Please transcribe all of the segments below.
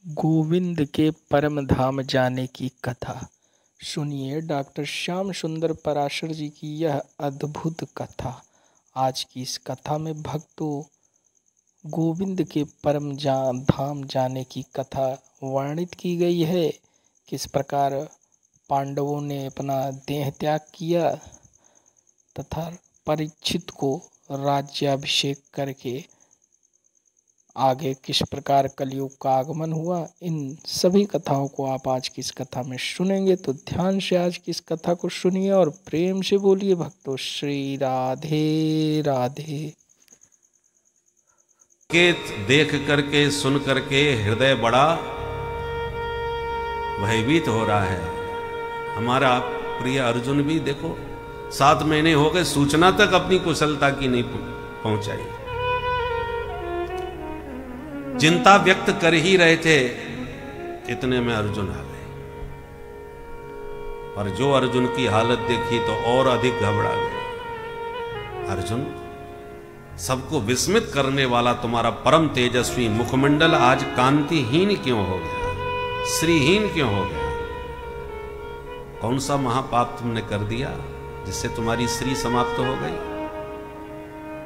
गोविंद के परम धाम जाने की कथा सुनिए। डॉक्टर श्याम सुंदर पराशर जी की यह अद्भुत कथा। आज की इस कथा में भक्तों गोविंद के परम धाम जाने की कथा वर्णित की गई है। किस प्रकार पांडवों ने अपना देह त्याग किया तथा परीक्षित को राज्याभिषेक करके आगे किस प्रकार कलयुग का आगमन हुआ, इन सभी कथाओं को आप आज की इस कथा में सुनेंगे। तो ध्यान से आज की इस कथा को सुनिए और प्रेम से बोलिए भक्तों श्री राधे राधे। के देख करके सुन करके हृदय बड़ा भयभीत हो रहा है। हमारा प्रिय अर्जुन भी देखो 7 महीने हो गए, सूचना तक अपनी कुशलता की नहीं पहुंचाई। चिंता व्यक्त कर ही रहे थे, इतने में अर्जुन आ गए। और जो अर्जुन की हालत देखी तो और अधिक घबरा गए। अर्जुन, सबको विस्मित करने वाला तुम्हारा परम तेजस्वी मुखमंडल आज कांतिहीन क्यों हो गया, श्रीहीन क्यों हो गया? कौन सा महापाप तुमने कर दिया जिससे तुम्हारी श्री समाप्त हो गई?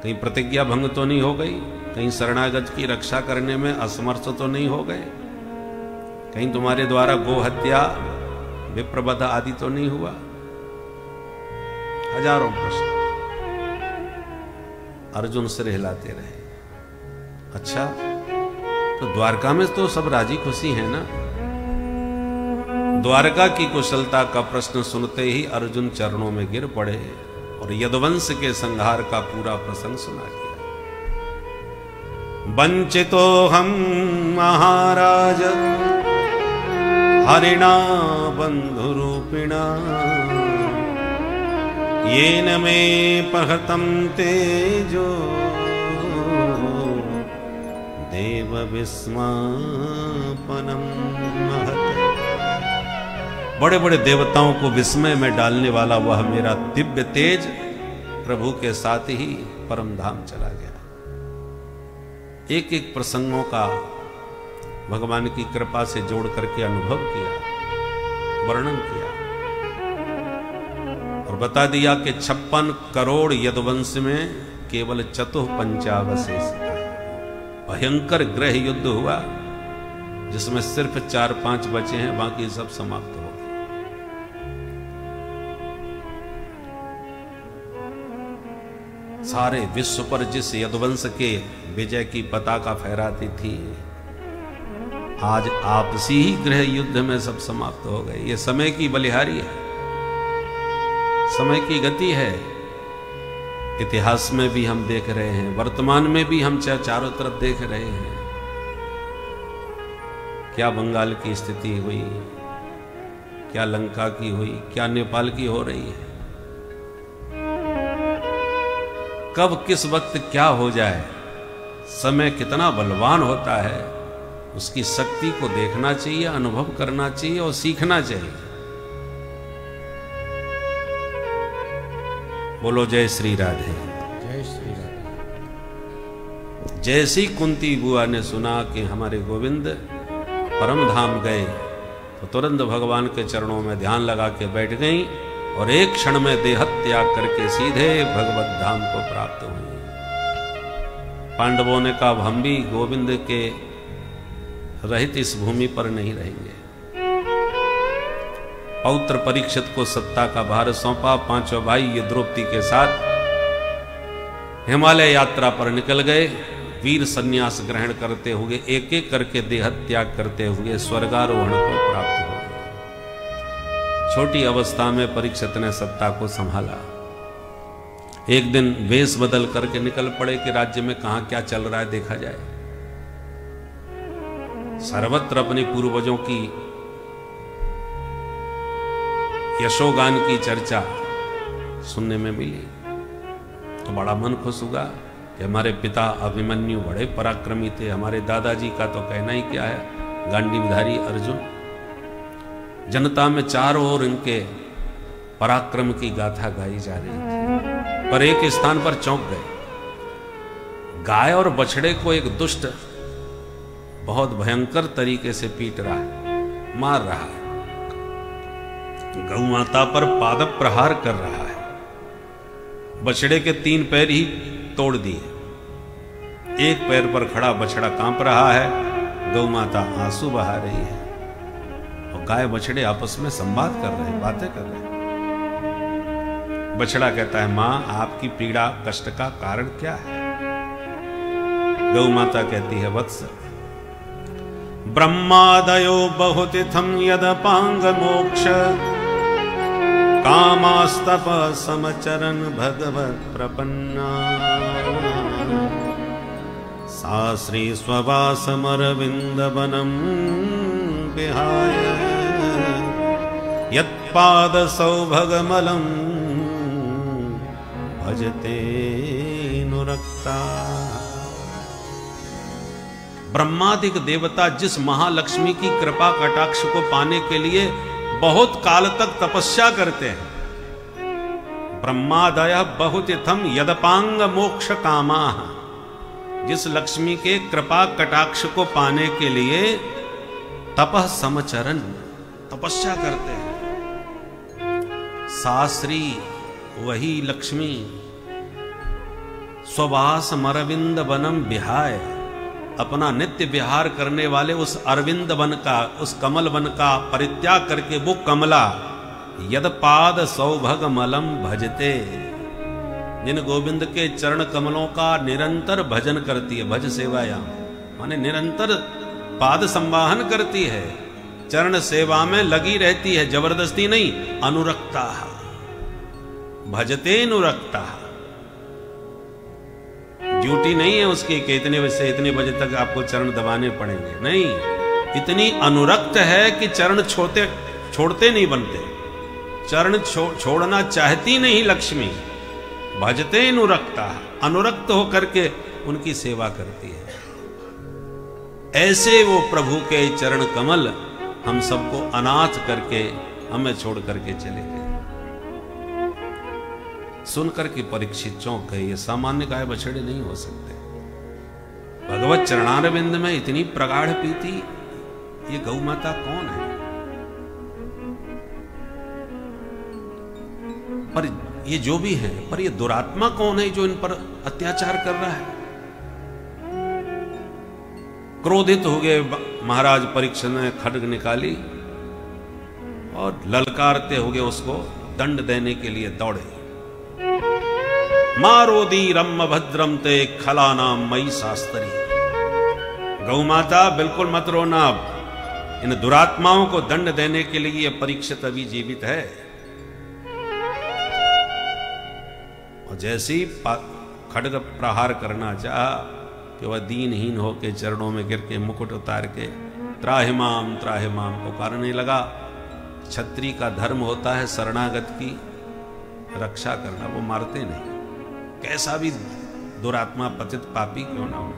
कहीं प्रतिज्ञा भंग तो नहीं हो गई? कहीं शरणागत की रक्षा करने में असमर्थ तो नहीं हो गए? कहीं तुम्हारे द्वारा गो हत्या विप्रवध आदि तो नहीं हुआ? हजारों प्रश्न अर्जुन सिर हिलाते रहे। अच्छा, तो द्वारका में तो सब राजी खुशी है ना? द्वारका की कुशलता का प्रश्न सुनते ही अर्जुन चरणों में गिर पड़े और यदुवंश के संहार का पूरा प्रसंग सुना दिया। वंचितो हम महाराज हरिणा बंधुरूपिणा येन मे पहतं तेजो देव विस्मापनम महत्। बड़े बड़े देवताओं को विस्मय में डालने वाला वह मेरा दिव्य तेज प्रभु के साथ ही परम धाम चला गया। एक एक प्रसंगों का भगवान की कृपा से जोड़ करके अनुभव किया, वर्णन किया और बता दिया कि 56 करोड़ यदुवंश में केवल चतुःपंचावशेष भयंकर गृह युद्ध हुआ, जिसमें सिर्फ 4-5 बचे हैं, बाकी सब समाप्त हो गए। सारे विश्व पर जिस यदुवंश के विजय की पताका फहराती थी, आज आपसी ही गृह युद्ध में सब समाप्त हो गए। ये समय की बलिहारी है, समय की गति है। इतिहास में भी हम देख रहे हैं, वर्तमान में भी हम चारों तरफ देख रहे हैं। क्या बंगाल की स्थिति हुई, क्या लंका की हुई, क्या नेपाल की हो रही है। कब किस वक्त क्या हो जाए, समय कितना बलवान होता है, उसकी शक्ति को देखना चाहिए, अनुभव करना चाहिए और सीखना चाहिए। बोलो जय श्री राधे। जय श्री राधे। जैसी कुंती बुआ ने सुना कि हमारे गोविंद परम धाम गए, तो तुरंत भगवान के चरणों में ध्यान लगा के बैठ गई और एक क्षण में देह त्याग करके सीधे भगवत धाम को प्राप्त हुई। पांडवों ने कहा, हम भी गोविंद के रहित इस भूमि पर नहीं रहेंगे। पौत्र परीक्षित को सत्ता का भार सौंपा। 5 भाई ये द्रौपदी के साथ हिमालय यात्रा पर निकल गए। वीर संन्यास ग्रहण करते हुए एक एक करके देह त्याग करते हुए स्वर्गारोहण को प्राप्त हो गए। छोटी अवस्था में परीक्षित ने सत्ता को संभाला। एक दिन वेश बदल करके निकल पड़े कि राज्य में कहां क्या चल रहा है देखा जाए। सर्वत्र अपने पूर्वजों की यशोगान की चर्चा सुनने में मिली तो बड़ा मन खुश हुआ कि हमारे पिता अभिमन्यु बड़े पराक्रमी थे। हमारे दादाजी का तो कहना ही क्या है, गांडीवधारी अर्जुन। जनता में चारों ओर इनके पराक्रम की गाथा गाई जा रही थी, पर एक स्थान पर चौंक गए। गाय और बछड़े को एक दुष्ट बहुत भयंकर तरीके से पीट रहा है, मार रहा है, गौ माता पर पाद प्रहार कर रहा है, बछड़े के 3 पैर ही तोड़ दिए, एक पैर पर खड़ा बछड़ा कांप रहा है, गौ माता आंसू बहा रही है और गाय बछड़े आपस में संवाद कर रहे हैं, बातें कर रहे हैं। बछड़ा कहता है, मां आपकी पीड़ा कष्ट का कारण क्या है? गौ माता कहती है, वत्स ब्रह्मादयो बहुतिथम यदपांग मोक्ष कामास्तप समचरन भगवत प्रपन्ना सा श्री स्ववासमरविंद वनम विहाय यत्पाद सौभगमलम भजते नुरक्ता। ब्रह्मादिक देवता जिस महालक्ष्मी की कृपा कटाक्ष को पाने के लिए बहुत काल तक तपस्या करते हैं, ब्रह्मादय बहुतिथम यदपांग मोक्ष कामा, जिस लक्ष्मी के कृपा कटाक्ष को पाने के लिए तपः समचरण तपस्या करते हैं, साश्री वही लक्ष्मी स्ववास मरविंद वनम विहाय, अपना नित्य विहार करने वाले उस अरविंद वन का, उस कमल वन का परित्याग करके वो कमला यदपाद सौभग मलम भजते, जिन गोविंद के चरण कमलों का निरंतर भजन करती है, भज सेवायाम माने निरंतर पाद संवाहन करती है, चरण सेवा में लगी रहती है, जबरदस्ती नहीं, अनुरक्ता भजते अनुरक्ता। ड्यूटी नहीं है उसकी कि इतने बजे से इतने बजे तक आपको चरण दबाने पड़ेंगे, नहीं, इतनी अनुरक्त है कि चरण छोड़ते नहीं बनते, चरण छोड़ना चाहती नहीं लक्ष्मी, भजते अनुरक्ता, अनुरक्त होकर के उनकी सेवा करती है। ऐसे वो प्रभु के चरण कमल हम सबको अनाथ करके हमें छोड़ करके चले गए। सुनकर के परीक्षित चौंक गए, ये सामान्य गाय बछड़े नहीं हो सकते, भगवत चरणारविंद में इतनी प्रगाढ़ प्रीति, ये गौ माता कौन है? पर ये जो भी है, पर ये दुरात्मा कौन है जो इन पर अत्याचार कर रहा है? क्रोधित हो गए महाराज परीक्षित ने खड्ग निकाली और ललकारते हो गए उसको दंड देने के लिए दौड़े। मारोदी रम भद्रम ते खलानाम मई शास्त्री, गौ माता बिल्कुल मत रोना, इन दुरात्माओं को दंड देने के लिए ये परीक्षित अभी जीवित है। और जैसे ही खड्ग प्रहार करना चाहा कि वह दीनहीन होके चरणों में गिर के मुकुट उतार के त्राहिमाम त्राहिमाम पुकारने लगा। क्षत्रिय का धर्म होता है शरणागत की रक्षा करना, वो मारते नहीं, कैसा भी दुरात्मा पतित पापी क्यों ना हो।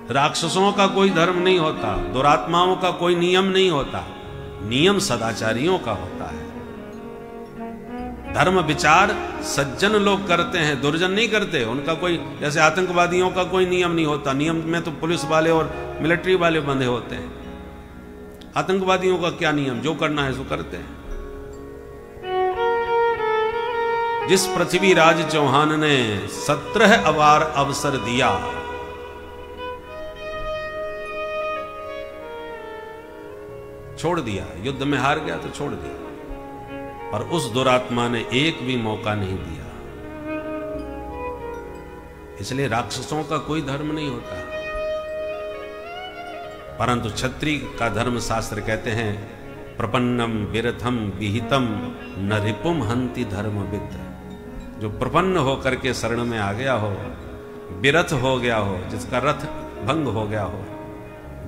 राक्षसों का कोई धर्म नहीं होता, दुरात्माओं का कोई नियम नहीं होता, नियम सदाचारियों का होता है। धर्म विचार सज्जन लोग करते हैं, दुर्जन नहीं करते। उनका कोई, जैसे आतंकवादियों का कोई नियम नहीं होता, नियम में तो पुलिस वाले और मिलिट्री वाले बंधे होते हैं। आतंकवादियों का क्या नियम, जो करना है सो करते हैं। जिस पृथ्वीराज चौहान ने 17 अवार अवसर दिया, छोड़ दिया, युद्ध में हार गया तो छोड़ दिया, और उस दुरात्मा ने एक भी मौका नहीं दिया। इसलिए राक्षसों का कोई धर्म नहीं होता, परंतु क्षत्रिय का धर्म शास्त्र कहते हैं प्रपन्नम विरथम विहितम न रिपुम हंति धर्मविद। जो प्रपन्न होकर के शरण में आ गया हो, विरथ हो गया हो, जिसका रथ भंग हो गया हो,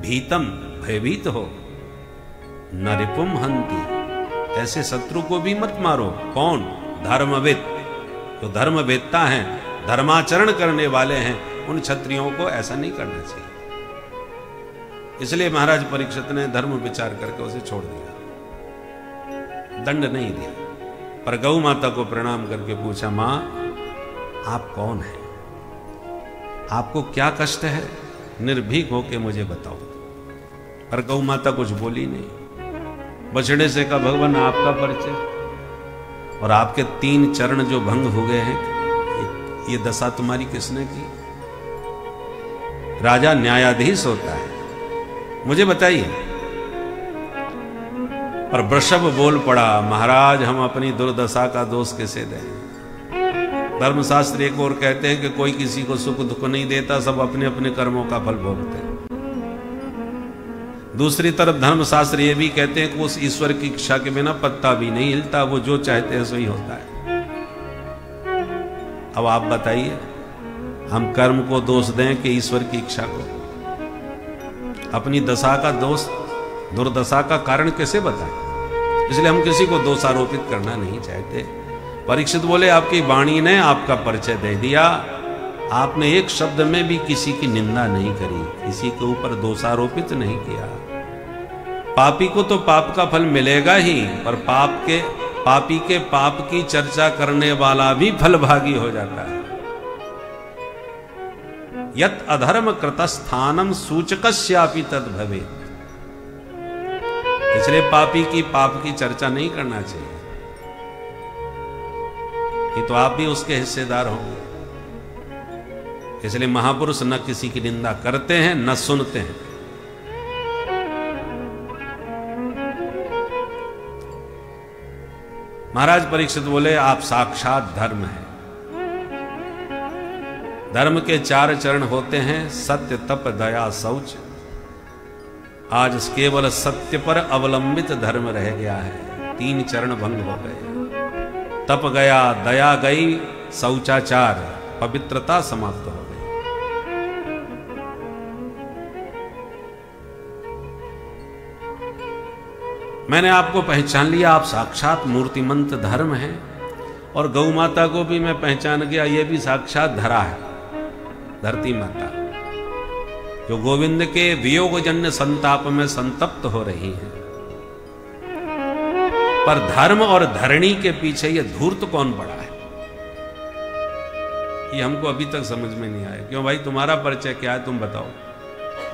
भीतम भयभीत हो, न रिपुम हंति, ऐसे शत्रु को भी मत मारो। कौन? धर्मविद, जो धर्म वेदता हैं, धर्माचरण करने वाले हैं, उन क्षत्रियों को ऐसा नहीं करना चाहिए। इसलिए महाराज परीक्षित ने धर्म विचार करके उसे छोड़ दिया, दंड नहीं दिया। पर गौ माता को प्रणाम करके पूछा, मां आप कौन हैं, आपको क्या कष्ट है? निर्भीक होके मुझे बताओ। पर गौ माता कुछ बोली नहीं। बछड़े से कहा, भगवान आपका परिचय और आपके 3 चरण जो भंग हो गए हैं, ये दशा तुम्हारी किसने की? राजा न्यायाधीश होता है, मुझे बताइए। पर वृषभ बोल पड़ा, महाराज हम अपनी दुर्दशा का दोष किसे दें? धर्मशास्त्र एक और कहते हैं कि कोई किसी को सुख दुख नहीं देता, सब अपने अपने कर्मों का फल भोगते हैं। दूसरी तरफ धर्मशास्त्र ये भी कहते हैं कि उस ईश्वर की इच्छा के बिना पत्ता भी नहीं हिलता, वो जो चाहते हैं सो ही होता है। अब आप बताइए, हम कर्म को दोष दें कि ईश्वर की इच्छा को? अपनी दशा का दोष, दुर्दशा का कारण कैसे बताएं? इसलिए हम किसी को दोषारोपित करना नहीं चाहते। परीक्षित बोले, आपकी वाणी ने आपका परिचय दे दिया, आपने एक शब्द में भी किसी की निंदा नहीं करी, किसी के ऊपर दोषारोपित नहीं किया। पापी को तो पाप का फल मिलेगा ही, पर पापी के पाप की चर्चा करने वाला भी फलभागी हो जाता है। यत् अधर्म कृतस्थानम सूचकस्यापि तद् भवेत्। इसलिए पापी की पाप की चर्चा नहीं करना चाहिए, कि तो आप भी उसके हिस्सेदार होंगे। इसलिए महापुरुष न किसी की निंदा करते हैं न सुनते हैं। महाराज परीक्षित बोले, आप साक्षात धर्म हैं। धर्म के 4 चरण होते हैं, सत्य तप दया शौच। आज केवल सत्य पर अवलंबित धर्म रह गया है, 3 चरण भंग हो गए। तप गया, दया गई, शौचाचार, पवित्रता समाप्त हो गई। मैंने आपको पहचान लिया, आप साक्षात मूर्तिमंत धर्म हैं। और गौ माता को भी मैं पहचान गया, ये भी साक्षात धरा है, धरती माता, जो गोविंद के वियोगजन्य संताप में संतप्त हो रही है। पर धर्म और धरणी के पीछे ये धूर्त कौन पड़ा है, ये हमको अभी तक समझ में नहीं आया। क्यों भाई, तुम्हारा परिचय क्या है, तुम बताओ।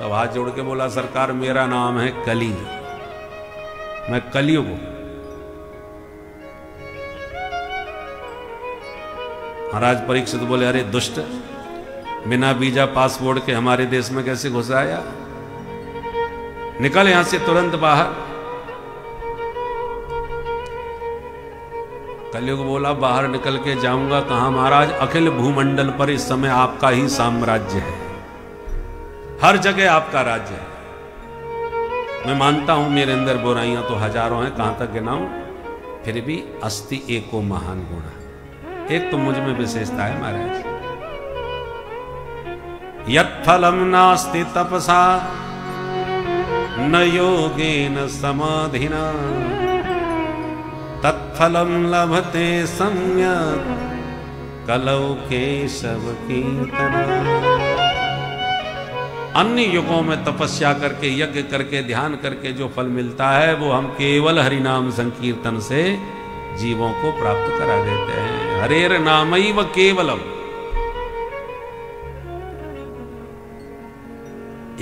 तब हाथ जोड़ के बोला, सरकार मेरा नाम है कली, मैं कलियुग हूं। महाराज परीक्षित बोले, अरे दुष्ट, बिना वीजा पासपोर्ट के हमारे देश में कैसे घुस आया? निकल यहां से तुरंत बाहर। कलयुग बोला, बाहर निकल के जाऊंगा कहां महाराज? अखिल भूमंडल पर इस समय आपका ही साम्राज्य है, हर जगह आपका राज्य है। मैं मानता हूं मेरे अंदर बुराइयां तो हजारों हैं, कहां तक गिनाऊं? फिर भी अस्ति एको महान गुण, एक तो मुझ में विशेषता है महाराज। यत् फलम नास्ति तपसा न योगेन समाधिना तत्फलम लभते सम्यक् कलौ केशव कीर्तना। अन्य युगों में तपस्या करके, यज्ञ करके, ध्यान करके जो फल मिलता है, वो हम केवल हरिनाम संकीर्तन से जीवों को प्राप्त करा देते हैं। हरेर नामैव केवलम।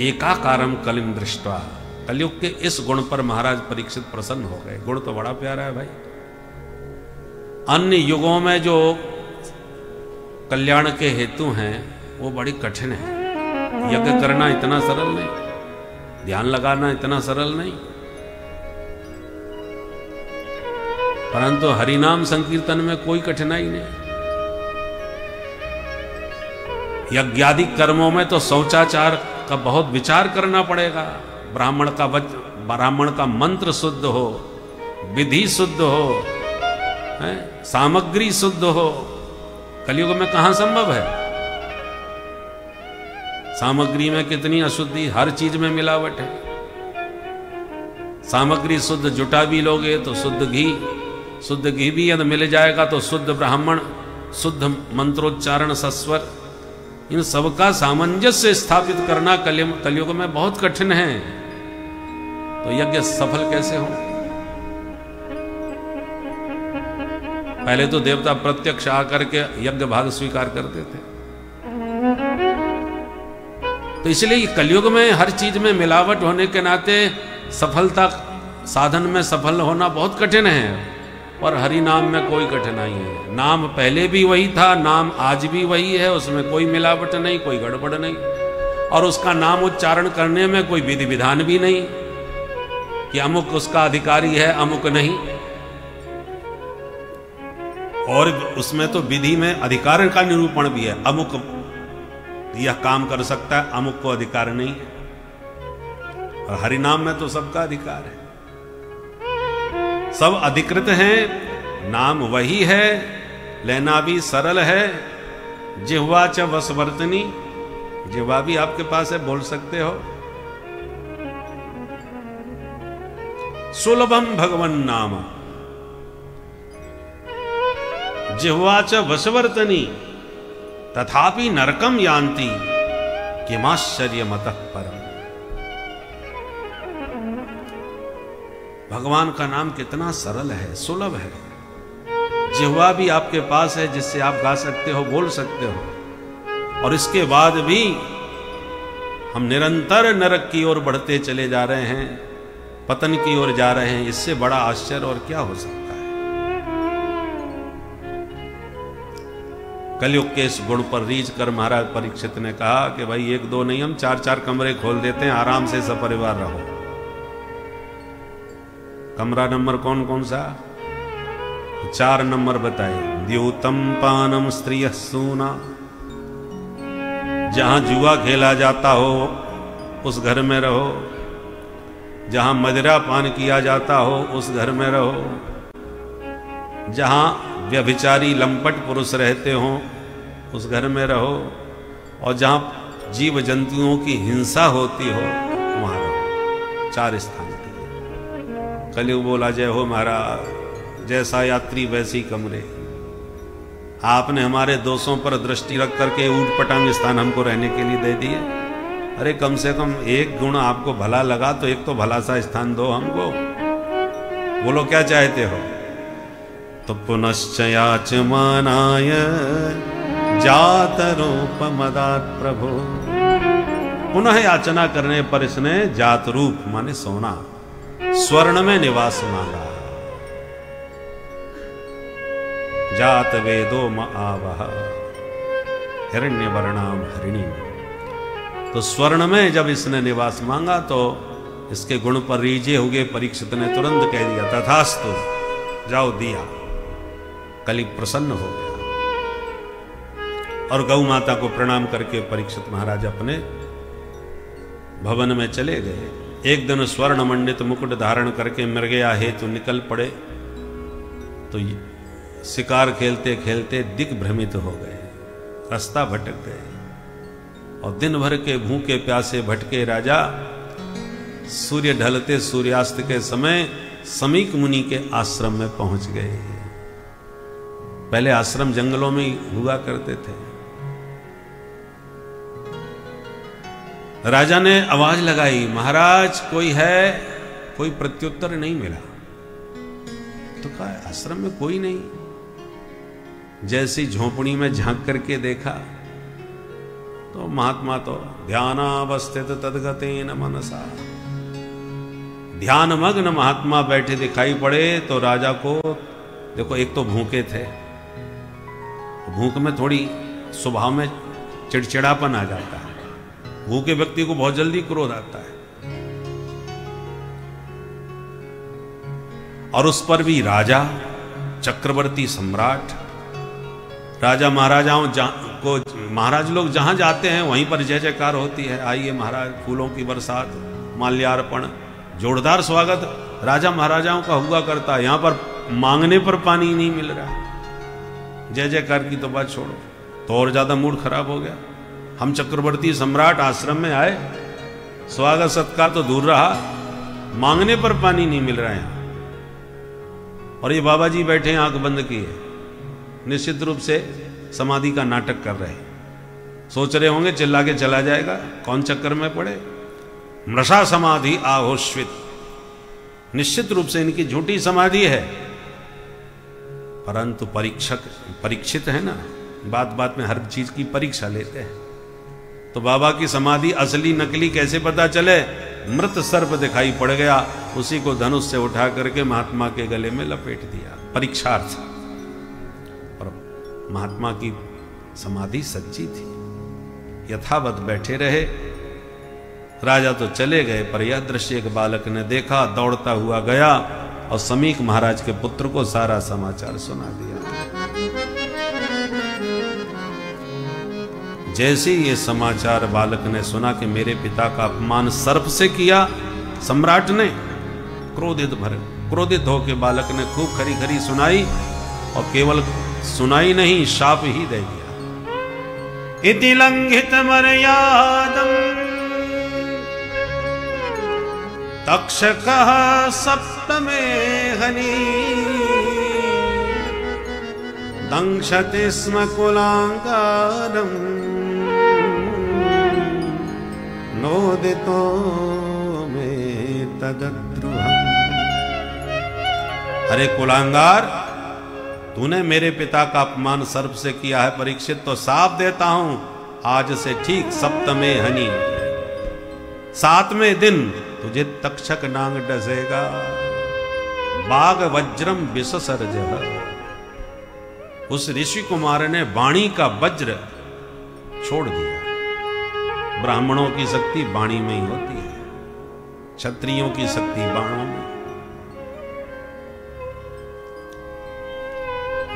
एकाकारम कलिम दृष्ट्वा। कलयुग के इस गुण पर महाराज परीक्षित प्रसन्न हो गए। गुण तो बड़ा प्यारा है भाई। अन्य युगों में जो कल्याण के हेतु हैं वो बड़ी कठिन है। यज्ञ करना इतना सरल नहीं, ध्यान लगाना इतना सरल नहीं, परंतु हरिनाम संकीर्तन में कोई कठिनाई नहीं। यज्ञादि कर्मों में तो शौचाचार का बहुत विचार करना पड़ेगा। ब्राह्मण का मंत्र शुद्ध हो, विधि शुद्ध हो, सामग्री शुद्ध हो। कलयुग में कहां संभव है? सामग्री में कितनी अशुद्धि, हर चीज में मिलावट है। सामग्री शुद्ध जुटा भी लोगे तो शुद्ध घी भी यदि मिल जाएगा तो शुद्ध ब्राह्मण, शुद्ध मंत्रोच्चारण सस्वर, इन सबका सामंजस्य स्थापित करना कलयुग में बहुत कठिन है। तो यज्ञ सफल कैसे हो? पहले तो देवता प्रत्यक्ष आकर के यज्ञ भाग स्वीकार करते थे, तो इसलिए कलयुग में हर चीज में मिलावट होने के नाते सफलता साधन में सफल होना बहुत कठिन है, और हरि नाम में कोई कठिनाई है। नाम पहले भी वही था, नाम आज भी वही है, उसमें कोई मिलावट नहीं, कोई गड़बड़ नहीं, और उसका नाम उच्चारण करने में कोई विधि विधान भी नहीं कि अमुक उसका अधिकारी है अमुक नहीं। और उसमें तो विधि में अधिकार का निरूपण भी है, अमुक यह काम कर सकता है, अमुक को अधिकार नहीं है। और हरिनाम में तो सबका अधिकार है, सब अधिकृत हैं, नाम वही है, लेना भी सरल है। जिह्वा च वशवर्तनी, जिह्वा भी आपके पास है, बोल सकते हो। सुलभम भगवन नाम, जिह्वा च वशवर्तनी तथापि नरकम यान्ति किमाश्चर्यमतः परम। भगवान का नाम कितना सरल है, सुलभ है। जिह्वा भी आपके पास है जिससे आप गा सकते हो, बोल सकते हो, और इसके बाद भी हम निरंतर नरक की ओर बढ़ते चले जा रहे हैं, पतन की ओर जा रहे हैं। इससे बड़ा आश्चर्य और क्या हो सकता है। कलयुग के इस गुण पर रीझ कर महाराज परीक्षित ने कहा कि भाई 1-2 नहीं, हम 4-4 कमरे खोल देते हैं, आराम से सपरिवार रहो। कमरा नंबर कौन कौन सा? 4 नंबर बताए। द्यूतम पानम स्त्रिय सूना, जहां जुआ खेला जाता हो उस घर में रहो, जहां मदिरा पान किया जाता हो उस घर में रहो, जहां व्यभिचारी लंपट पुरुष रहते हो उस घर में रहो, और जहां जीव जंतुओं की हिंसा होती हो वहां रहो। 4 स्थान के। कलयुग बोला जय हो महाराज, जैसा यात्री वैसी कमरे। आपने हमारे दोषों पर दृष्टि रख करके ऊट पटांग स्थान हमको रहने के लिए दे दिए। अरे कम से कम एक गुण आपको भला लगा तो एक तो भला सा स्थान दो हमको। बोलो क्या चाहते हो? तो पुनश्च याचमानाय जात रूप मदात प्रभु, पुनः याचना करने पर इसने जात रूप माने सोना, स्वर्ण में निवास मांगा। जात वेदो महावह हिरण्य वर्णाम हरिणी, तो स्वर्ण में जब इसने निवास मांगा तो इसके गुण पर रीझे हुए परीक्षित ने तुरंत कह दिया तथास्तु, जाओ दिया। कलि प्रसन्न हो गया और गौ माता को प्रणाम करके परीक्षित महाराज अपने भवन में चले गए। एक दिन स्वर्ण मंडित मुकुट धारण करके मृगया हेतु निकल पड़े तो शिकार खेलते खेलते दिग्भ्रमित हो गए, रास्ता भटक गए, और दिन भर के भूखे प्यासे भटके राजा सूर्य ढलते सूर्यास्त के समय समीक मुनि के आश्रम में पहुंच गए। पहले आश्रम जंगलों में ही हुआ करते थे। राजा ने आवाज लगाई, महाराज कोई है? कोई प्रत्युत्तर नहीं मिला। तो कहा आश्रम में कोई नहीं। जैसी झोपड़ी में झांक करके देखा तो महात्मा तो ध्यानावस्थित तद्गतेन मनसा, ध्यान मग्न महात्मा बैठे दिखाई पड़े। तो राजा को देखो, एक तो भूखे थे, भूख में थोड़ी स्वभाव में चिड़चिड़ापन आ जाता है, भूखे व्यक्ति को बहुत जल्दी क्रोध आता है, और उस पर भी राजा चक्रवर्ती सम्राट, राजा महाराजाओं को महाराज लोग जहां जाते हैं वहीं पर जय जयकार होती है। आइए महाराज, फूलों की बरसात, माल्यार्पण, जोरदार स्वागत राजा महाराजाओं का हुआ करता है। यहां पर मांगने पर पानी नहीं मिल रहा, जय जयकार की तो बात छोड़ो, तो और ज्यादा मूड खराब हो गया। हम चक्रवर्ती सम्राट आश्रम में आए, स्वागत सत्कार तो दूर रहा, मांगने पर पानी नहीं मिल रहा यहां, और ये बाबा जी बैठे आंख बंद किए, निश्चित रूप से समाधि का नाटक कर रहे, सोच रहे होंगे चिल्ला के चला जाएगा, कौन चक्कर में पड़े। मृषा समाधि आहोश्वित, निश्चित रूप से इनकी झूठी समाधि है, परंतु परीक्षित है ना, बात बात में हर चीज की परीक्षा लेते हैं। तो बाबा की समाधि असली नकली कैसे पता चले? मृत सर्प दिखाई पड़ गया, उसी को धनुष से उठा करके महात्मा के गले में लपेट दिया परीक्षार्थ। और महात्मा की समाधि सच्ची थी। यथावत बैठे रहे। राजा तो चले गए, पर यह दृश्य एक बालक ने देखा, दौड़ता हुआ गया और समीक महाराज के पुत्र को सारा समाचार सुना दिया। जैसे ये समाचार बालक ने सुना कि मेरे पिता का अपमान सर्प से किया सम्राट ने, क्रोधित होकर बालक ने खूब खरी खरी सुनाई, और केवल सुनाई नहीं, शाप ही दे दिया। इति लंघित मर्यादम तक्षकः सप्तमे हनि दंशति स्म कुलांगारम् नोदितो मे तदद्रुहम्। अरे कुलांगार, तूने मेरे पिता का अपमान सर्प से किया है परीक्षित, तो साफ देता हूं आज से ठीक सप्तमे हनि, 7वें दिन तुझे तक्षक नांग डसेगा। बाघ वज्रम विससर्जः, उस ऋषि कुमार ने वाणी का वज्र छोड़ दिया। ब्राह्मणों की शक्ति वाणी में ही होती है, क्षत्रियों की शक्ति बाणों में।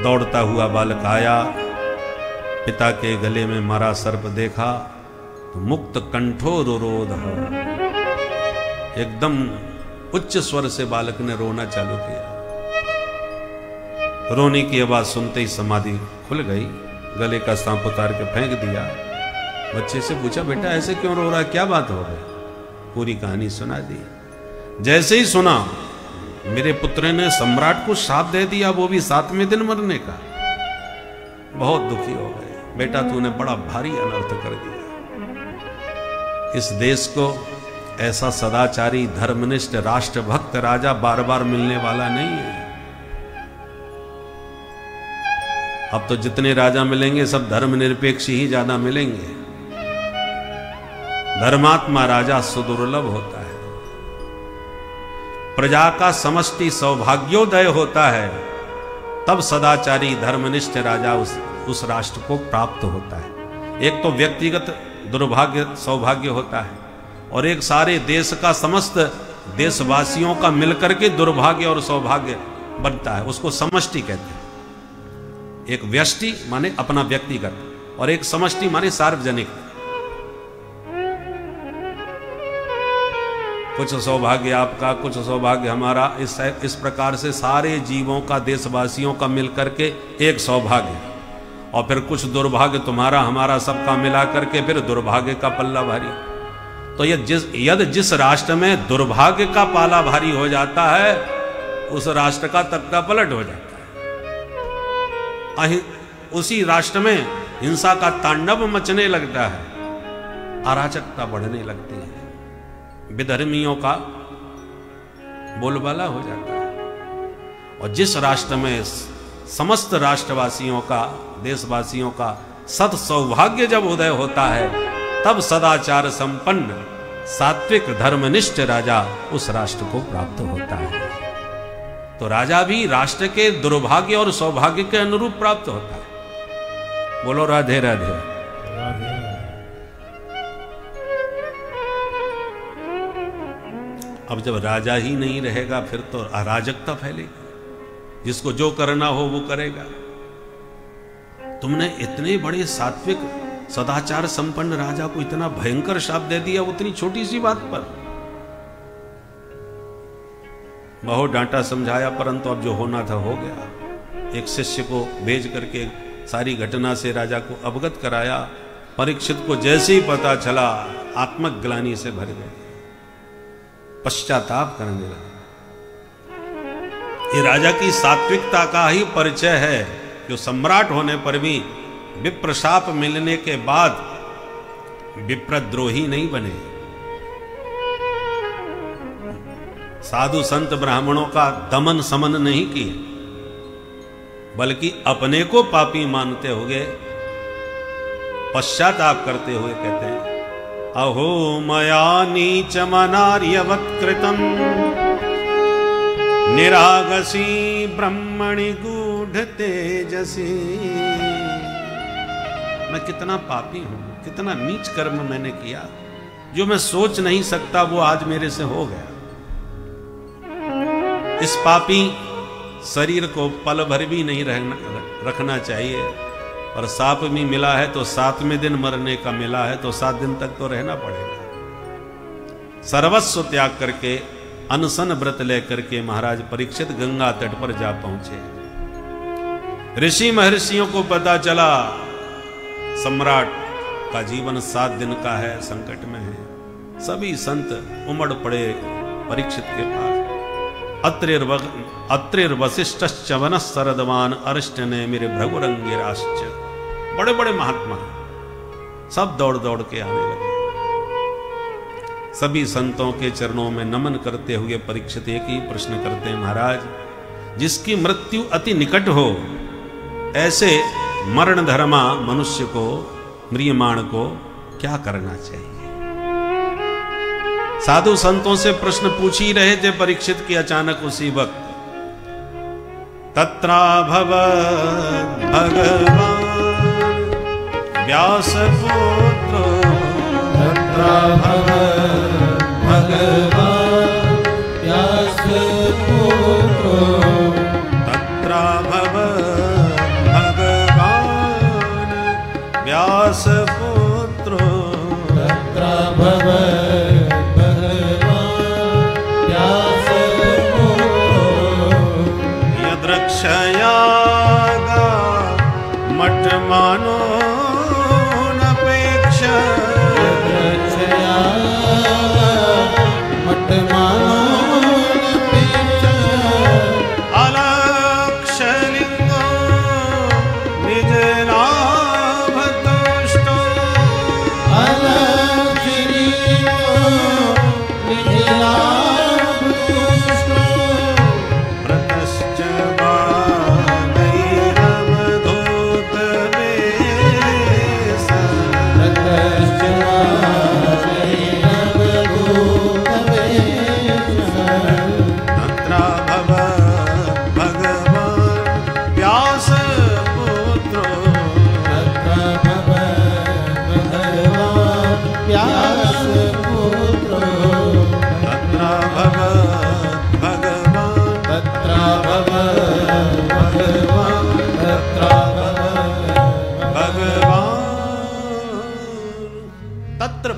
दौड़ता हुआ बालक आया, पिता के गले में मरा सर्प देखा तो मुक्त कंठो रुरोध, एकदम उच्च स्वर से बालक ने रोना चालू किया। रोने की आवाज सुनते ही समाधि खुल गई, गले का सांप उतार के फेंक दिया। बच्चे से पूछा, बेटा ऐसे क्यों रो रहा है, क्या बात हो गई? पूरी कहानी सुना दी। जैसे ही सुना, मेरे पुत्र ने सम्राट को शाप दे दिया, वो भी 7वें दिन मरने का। बहुत दुखी हो गए, बेटा तूने बड़ा भारी अनर्थ कर दिया। इस देश को ऐसा सदाचारी धर्मनिष्ठ राष्ट्रभक्त राजा बार बार मिलने वाला नहीं है। अब तो जितने राजा मिलेंगे सब धर्मनिरपेक्ष ही ज्यादा मिलेंगे। धर्मात्मा राजा सुदुर्लभ होता है, प्रजा का समष्टि सौभाग्योदय होता है, तब सदाचारी धर्मनिष्ठ राजा उस राष्ट्र को प्राप्त होता है। एक तो व्यक्तिगत दुर्भाग्य सौभाग्य होता है, और एक सारे देश का समस्त देशवासियों का मिलकर के दुर्भाग्य और सौभाग्य बनता है, उसको समष्टि कहते हैं। एक व्यष्टि माने अपना व्यक्तिगत, और एक समष्टि माने सार्वजनिक। कुछ सौभाग्य आपका, कुछ सौभाग्य हमारा, इस प्रकार से सारे जीवों का, देशवासियों का मिलकर के एक सौभाग्य, और फिर कुछ दुर्भाग्य तुम्हारा हमारा सबका मिला करके फिर दुर्भाग्य का पल्ला भारी। तो यदि जिस राष्ट्र में दुर्भाग्य का पाला भारी हो जाता है, उस राष्ट्र का तख्ता पलट हो जाता है। उसी राष्ट्र में हिंसा का तांडव मचने लगता है, अराजकता बढ़ने लगती है, विधर्मियों का बोलबाला हो जाता है। और जिस राष्ट्र में समस्त राष्ट्रवासियों का, देशवासियों का सत सौभाग्य जब उदय होता है, तब सदाचार संपन्न सात्विक धर्मनिष्ठ राजा उस राष्ट्र को प्राप्त होता है। तो राजा भी राष्ट्र के दुर्भाग्य और सौभाग्य के अनुरूप प्राप्त होता है। बोलो राधे राधे। अब जब राजा ही नहीं रहेगा, फिर तो अराजकता फैलेगी, जिसको जो करना हो वो करेगा। तुमने इतने बड़े सात्विक सदाचार संपन्न राजा को इतना भयंकर शाप दे दिया, उतनी छोटी सी बात पर। बहुत डांटा समझाया, परंतु अब जो होना था हो गया। एक शिष्य को भेज करके सारी घटना से राजा को अवगत कराया। परीक्षित को जैसे ही पता चला, आत्मग्लानि से भर गए, पश्चाताप करने लगे। ये राजा की सात्विकता का ही परिचय है, जो सम्राट होने पर भी विप्रशाप मिलने के बाद विप्रद्रोही नहीं बने। साधु संत ब्राह्मणों का दमन समन नहीं किए, बल्कि अपने को पापी मानते हुए पश्चाताप करते हुए कहते हैं, अहो मया नीचमनार्यवत्कृतम् निरागसी ब्रह्मणि गूढ़ तेजसी। मैं कितना पापी हूं, कितना नीच कर्म मैंने किया, जो मैं सोच नहीं सकता वो आज मेरे से हो गया। इस पापी शरीर को पल भर भी नहीं रखना चाहिए, और साप भी मिला है तो 7वें दिन मरने का मिला है तो 7 दिन तक तो रहना पड़ेगा। सर्वस्व त्याग करके अनशन व्रत लेकर के महाराज परीक्षित गंगा तट पर जा पहुंचे। ऋषि महर्षियों को पता चला सम्राट का जीवन 7 दिन का है, संकट में है। सभी संत उमड़ पड़े परीक्षित के पास। अत्रिर्वशिष्ठश्च वनः शरदवान अरिष्टने मेरे भृगुरंगिराश्च। बड़े बड़े महात्मा सब दौड़ दौड़ के आने लगे। सभी संतों के चरणों में नमन करते हुए परीक्षित एक ही प्रश्न करते हैं, महाराज जिसकी मृत्यु अति निकट हो, ऐसे मरण धर्मा मनुष्य को, म्रियमाण को क्या करना चाहिए? साधु संतों से प्रश्न पूछ ही रहे थे परीक्षित की अचानक उसी वक्त तत्राभवत् भगवान व्यासपुत्र, तत्राभवत् भगवान व्यासपुत्र, तत्राभवत् भगवान व्यासपुत्र, तत्राभवत् भगवान व्यासपुत्र, यद्रक्षयागा मठमानो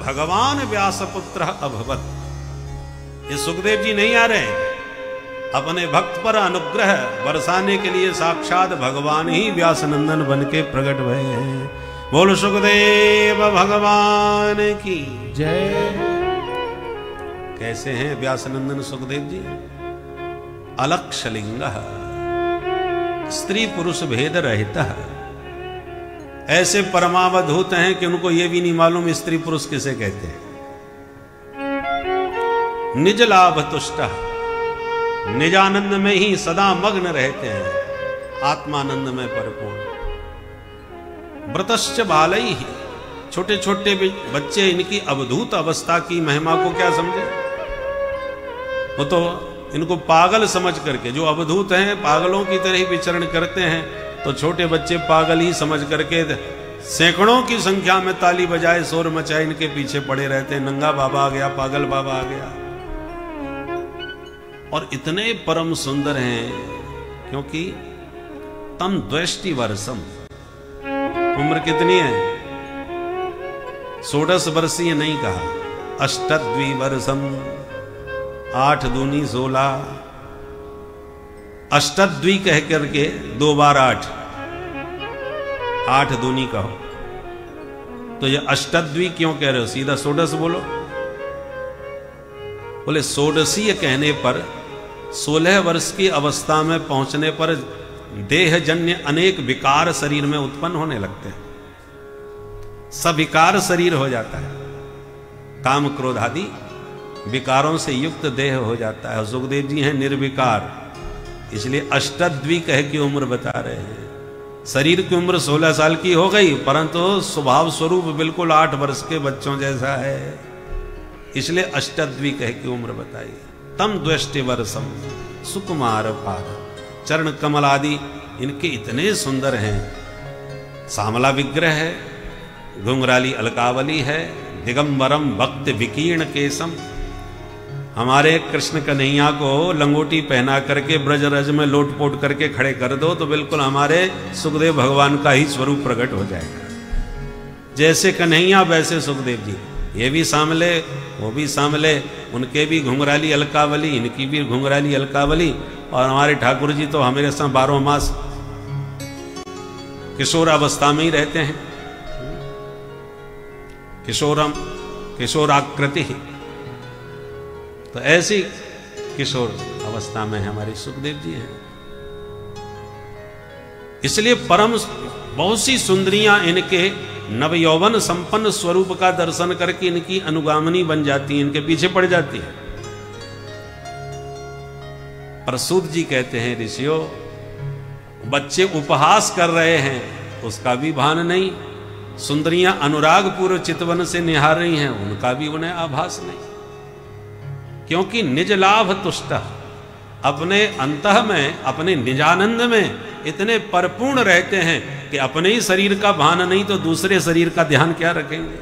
भगवान व्यासपुत्र अभवत। ये सुखदेव जी नहीं आ रहे हैं, अपने भक्त पर अनुग्रह बरसाने के लिए साक्षात भगवान ही व्यासनंदन बन के प्रकट हुए हैं। बोल सुखदेव भगवान की जय। कैसे हैं व्यासनंदन सुखदेव जी? अलक्षलिंग, स्त्री पुरुष भेद रहित, ऐसे परमावधूत हैं कि उनको यह भी नहीं मालूम स्त्री पुरुष किसे कहते हैं। निज लाभ तुष्ट, निजानंद में ही सदा मग्न रहते हैं, आत्मानंद में परिपूर्ण। व्रतश्च बालई, छोटे छोटे बच्चे इनकी अवधूत अवस्था की महिमा को क्या समझे? वो तो इनको पागल समझ करके, जो अवधूत हैं पागलों की तरह ही विचरण करते हैं, तो छोटे बच्चे पागल ही समझ करके सैकड़ों की संख्या में ताली बजाए शोर मचाए इनके पीछे पड़े रहते हैं। नंगा बाबा आ गया, पागल बाबा आ गया। और इतने परम सुंदर हैं क्योंकि तम द्वेष्टि वर्षम, उम्र कितनी है? 16 वर्षीय नहीं कहा, अष्टद्वि वर्षम, 8 दूनी 16, अष्टद्वि कह करके 2 बार 8, 8 दूनी कहो। तो ये अष्टद्वि क्यों कह रहे हो? सीधा 16 बोलो। बोले 16 कहने पर 16 वर्ष की अवस्था में पहुंचने पर देहजन्य अनेक विकार शरीर में उत्पन्न होने लगते हैं, सविकार शरीर हो जाता है, काम क्रोध आदि विकारों से युक्त देह हो जाता है। सुखदेव जी हैं निर्विकार, इसलिए अष्टद्वि कह के उम्र बता रहे हैं। शरीर की उम्र 16 साल की हो गई, परंतु स्वभाव स्वरूप बिल्कुल 8 वर्ष के बच्चों जैसा है। इसलिए अष्टद्वी कह की उम्र बताई। तम द्वेष्टि वर्षम सुकुमार पाद, चरण कमल आदि इनके इतने सुंदर हैं। सामला विग्रह है, घुंघराली अलकावली है, दिगंबरम भक्त विकीर्ण केसम। हमारे कृष्ण कन्हैया को लंगोटी पहना करके ब्रज रज में लोटपोट करके खड़े कर दो तो बिल्कुल हमारे सुखदेव भगवान का ही स्वरूप प्रकट हो जाएगा। जैसे कन्हैया वैसे सुखदेव जी, ये भी सांवले वो भी सांवले, उनके भी घुंघराली अलकावली, इनकी भी घुंघराली अलकावली। और हमारे ठाकुर जी तो हमेशा 12 मास किशोर अवस्था में ही रहते हैं। किशोराकृति, तो ऐसी किशोर अवस्था में हमारे सुखदेव जी हैं। इसलिए परम बहुत सी सुंदरियां इनके नवयौवन संपन्न स्वरूप का दर्शन करके इनकी अनुगामिनी बन जाती हैं, इनके पीछे पड़ जाती है। पर सूत जी कहते हैं, ऋषियों बच्चे उपहास कर रहे हैं उसका भी भान नहीं, सुंदरियां अनुराग पूर्व चितवन से निहार रही हैं उनका भी उन्हें आभास नहीं। क्योंकि निज लाभ तुष्ट, अपने अंतः में अपने निजानंद में इतने परिपूर्ण रहते हैं कि अपने ही शरीर का भान नहीं तो दूसरे शरीर का ध्यान क्या रखेंगे,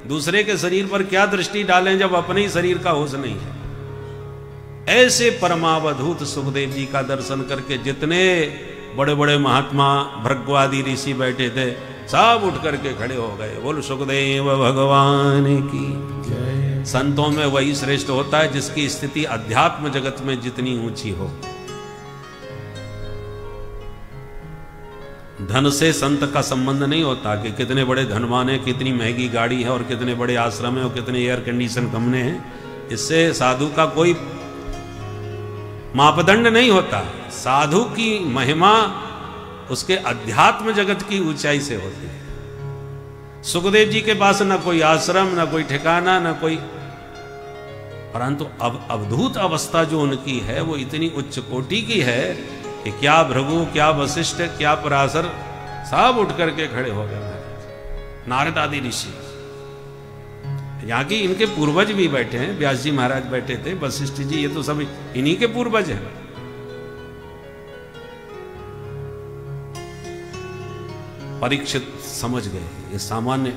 दूसरे के शरीर पर क्या दृष्टि डालें जब अपने ही शरीर का होश नहीं है। ऐसे परमावधूत सुखदेव जी का दर्शन करके जितने बड़े बड़े महात्मा भृगवादी ऋषि बैठे थे सब उठ करके खड़े हो गए। बोल सुखदेव भगवान की जय। संतों में वही श्रेष्ठ होता है जिसकी स्थिति अध्यात्म जगत में जितनी ऊंची हो। धन से संत का संबंध नहीं होता कि कितने बड़े धनवान है, कितनी महंगी गाड़ी है और कितने बड़े आश्रम है और कितने एयर कंडीशन कमरे हैं। इससे साधु का कोई मापदंड नहीं होता। साधु की महिमा उसके अध्यात्म जगत की ऊंचाई से होती है। सुखदेव जी के पास ना कोई आश्रम, ना कोई ठिकाना, ना कोई, परंतु अब अवधूत अवस्था जो उनकी है वो इतनी उच्च कोटि की है कि क्या भृगु, क्या वशिष्ठ, क्या पराशर सब उठ करके खड़े हो गए। नारद आदि ऋषि, यहाँ की इनके पूर्वज भी बैठे हैं, व्यास जी महाराज बैठे थे, वशिष्ठ जी, ये तो सब इन्हीं के पूर्वज हैं। परीक्षित समझ गए ये सामान्य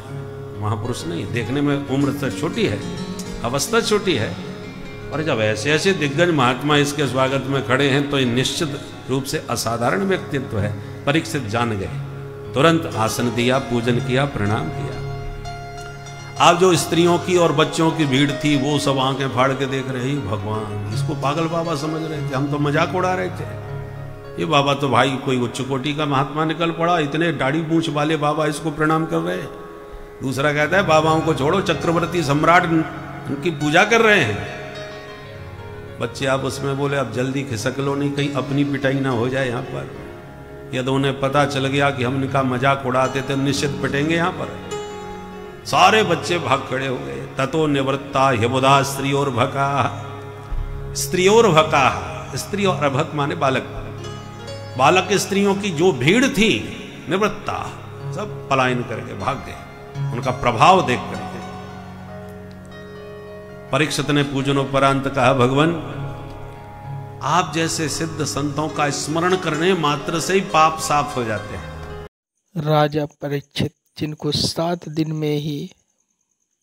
महापुरुष नहीं, देखने में उम्र तो छोटी है, अवस्था छोटी है, और जब ऐसे ऐसे दिग्गज महात्मा इसके स्वागत में खड़े हैं तो ये निश्चित रूप से असाधारण व्यक्तित्व है। परीक्षित जान गए, तुरंत आसन दिया, पूजन किया, प्रणाम किया। अब जो स्त्रियों की और बच्चों की भीड़ थी वो सब आंखें फाड़ के देख रहे हैं, भगवान इसको पागल बाबा समझ रहे थे, हम तो मजाक उड़ा रहे थे। ये बाबा तो भाई कोई उच्च कोटि का महात्मा निकल पड़ा, इतने दाढ़ी पूंछ वाले बाबा इसको प्रणाम कर रहे हैं। दूसरा कहता है बाबाओं को छोड़ो, चक्रवर्ती सम्राट उनकी पूजा कर रहे हैं। बच्चे आप उसमें बोले अब जल्दी खिसक लो, नहीं कहीं अपनी पिटाई ना हो जाए यहाँ पर। यदि उन्हें पता चल गया कि हम इनका मजाक उड़ाते थे निश्चित पिटेंगे यहाँ पर। सारे बच्चे भाग खड़े हो गए। ततो निवृत्ता ह्यबुधा स्त्रियोर भका, स्त्रियोर भका, स्त्री और अभक माने बालक, बालक स्त्रियों की जो भीड़ थी निवृत्ता, सब पलायन करके भाग गए उनका प्रभाव देख करके। परीक्षित ने पूजनोपरांत कहा, भगवान आप जैसे सिद्ध संतों का स्मरण करने मात्र से ही पाप साफ हो जाते हैं। राजा परीक्षित, जिनको 7 दिन में ही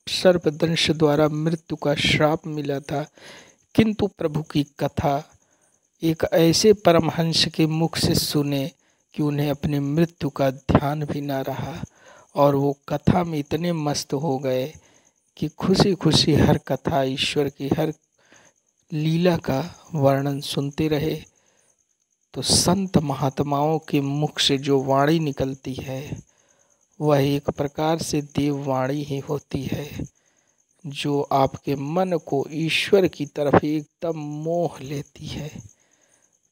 सर्पदंश द्वारा मृत्यु का श्राप मिला था, किंतु प्रभु की कथा एक ऐसे परमहंस के मुख से सुने कि उन्हें अपनी मृत्यु का ध्यान भी ना रहा, और वो कथा में इतने मस्त हो गए कि खुशी खुशी हर कथा, ईश्वर की हर लीला का वर्णन सुनते रहे। तो संत महात्माओं के मुख से जो वाणी निकलती है वह एक प्रकार से देववाणी ही होती है, जो आपके मन को ईश्वर की तरफ एकदम मोह लेती है।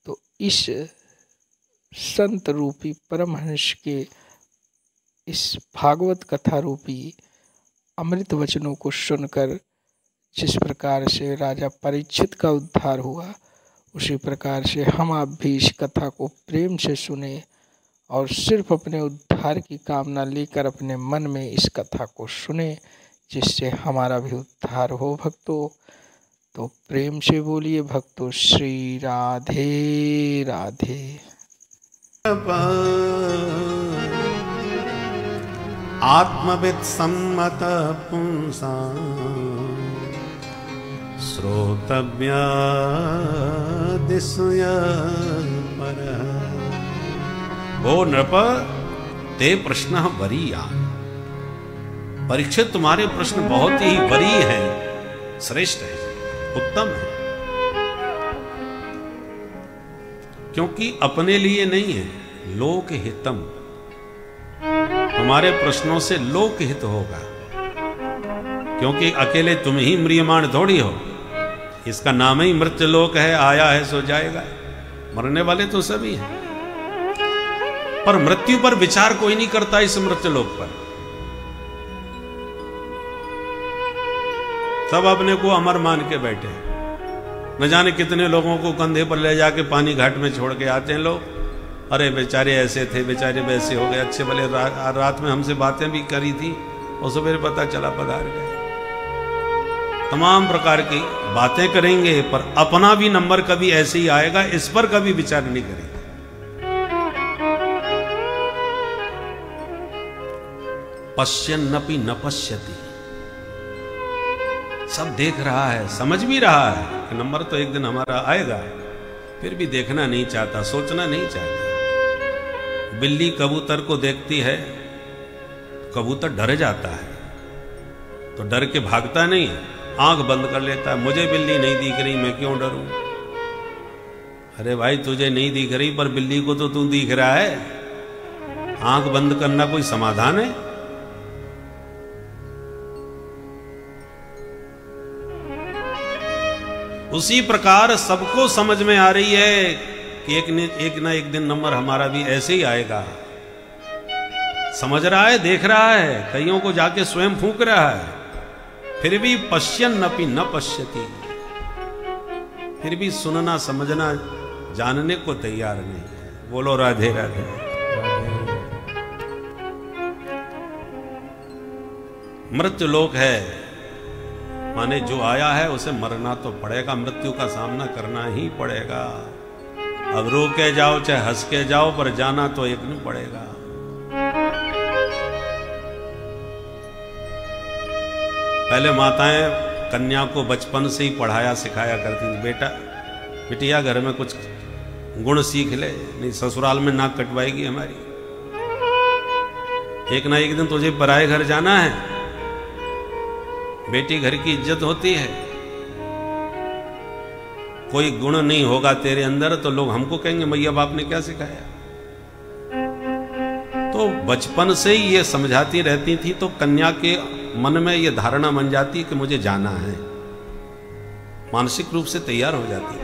तो इस संत रूपी परमहंस के इस भागवत कथा रूपी अमृत वचनों को सुनकर जिस प्रकार से राजा परीक्षित का उद्धार हुआ, उसी प्रकार से हम आप भी इस कथा को प्रेम से सुने और सिर्फ अपने उद्धार की कामना लेकर अपने मन में इस कथा को सुने, जिससे हमारा भी उद्धार हो भक्तों। तो प्रेम से बोलिए भक्तों, श्री राधे राधे। आत्मवित् सम्मत पुंसा श्रोतव्या दिशय परः। ओ नृप ते प्रश्न वरीया। परीक्षित, तुम्हारे प्रश्न बहुत ही वरीय हैं, श्रेष्ठ है, उत्तम है, क्योंकि अपने लिए नहीं है, लोक हितम। हमारे प्रश्नों से लोक हित होगा, क्योंकि अकेले तुम ही म्रियमाण थोड़ी हो। इसका नाम ही मृत्यु लोक है, आया है सो जाएगा। मरने वाले तो सभी हैं, पर मृत्यु पर विचार कोई नहीं करता। इस मृत्यु लोक पर सब अपने को अमर मान के बैठे। न जाने कितने लोगों को कंधे पर ले जाके पानी घाट में छोड़ के आते हैं लोग। अरे बेचारे ऐसे थे, बेचारे वैसे हो गए, अच्छे भले रात में हमसे बातें भी करी थी और सवेरे पता चला पधार गए। तमाम प्रकार की बातें करेंगे, पर अपना भी नंबर कभी ऐसे ही आएगा, इस पर कभी विचार नहीं करेंगे। पश्यन्नपि न पश्यति। सब देख रहा है, समझ भी रहा है कि नंबर तो एक दिन हमारा आएगा, फिर भी देखना नहीं चाहता, सोचना नहीं चाहता। बिल्ली कबूतर को देखती है, कबूतर डर जाता है, तो डर के भागता नहीं, आंख बंद कर लेता है। मुझे बिल्ली नहीं दिख रही, मैं क्यों डरूं? अरे भाई, तुझे नहीं दिख रही, पर बिल्ली को तो तू दिख रहा है। आंख बंद करना कोई समाधान है? उसी प्रकार सबको समझ में आ रही है कि एक ना एक दिन नंबर हमारा भी ऐसे ही आएगा। समझ रहा है, देख रहा है, कईयों को जाके स्वयं फूंक रहा है, फिर भी पश्यन्नपि न पश्यति। फिर भी सुनना, समझना, जानने को तैयार नहीं है। बोलो राधे राधे। मृत्यु लोक है, माने जो आया है उसे मरना तो पड़ेगा, मृत्यु का सामना करना ही पड़ेगा। अब रो के जाओ चाहे हंस के जाओ, पर जाना तो एक नहीं पड़ेगा। पहले माताएं कन्या को बचपन से ही पढ़ाया सिखाया करती थी, बेटा बिटिया घर में कुछ गुण सीख ले, नहीं ससुराल में नाक कटवाएगी हमारी। एक ना एक दिन तुझे पराए घर जाना है। बेटी घर की इज्जत होती है। कोई गुण नहीं होगा तेरे अंदर तो लोग हमको कहेंगे मैया बाप ने क्या सिखाया। तो बचपन से ही ये समझाती रहती थी, तो कन्या के मन में ये धारणा बन जाती कि मुझे जाना है, मानसिक रूप से तैयार हो जाती थी।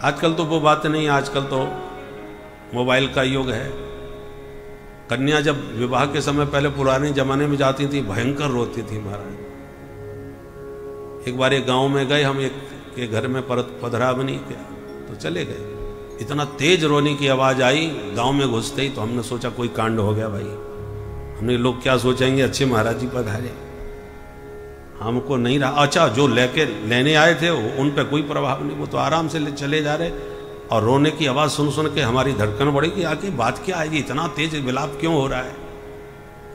आजकल तो वो बात नहीं, आजकल तो मोबाइल का युग है। कन्या जब विवाह के समय पहले पुराने जमाने में जाती थी, भयंकर रोती थी महाराज। एक बार एक गांव में गए हम, एक के घर में पधरावनी के, तो चले गए। इतना तेज रोने की आवाज आई, गांव में घुसते ही तो हमने सोचा कोई कांड हो गया भाई। हमने लोग क्या सोचेंगे, अच्छे महाराज जी पधारे, हमको नहीं रहा। अच्छा, जो लेने आए थे उन पे कोई प्रभाव नहीं, वो तो आराम से चले जा रहे, और रोने की आवाज़ सुन सुन के हमारी धड़कन बढ़ी कि आखिर बात क्या है, इतना तेज विलाप क्यों हो रहा है।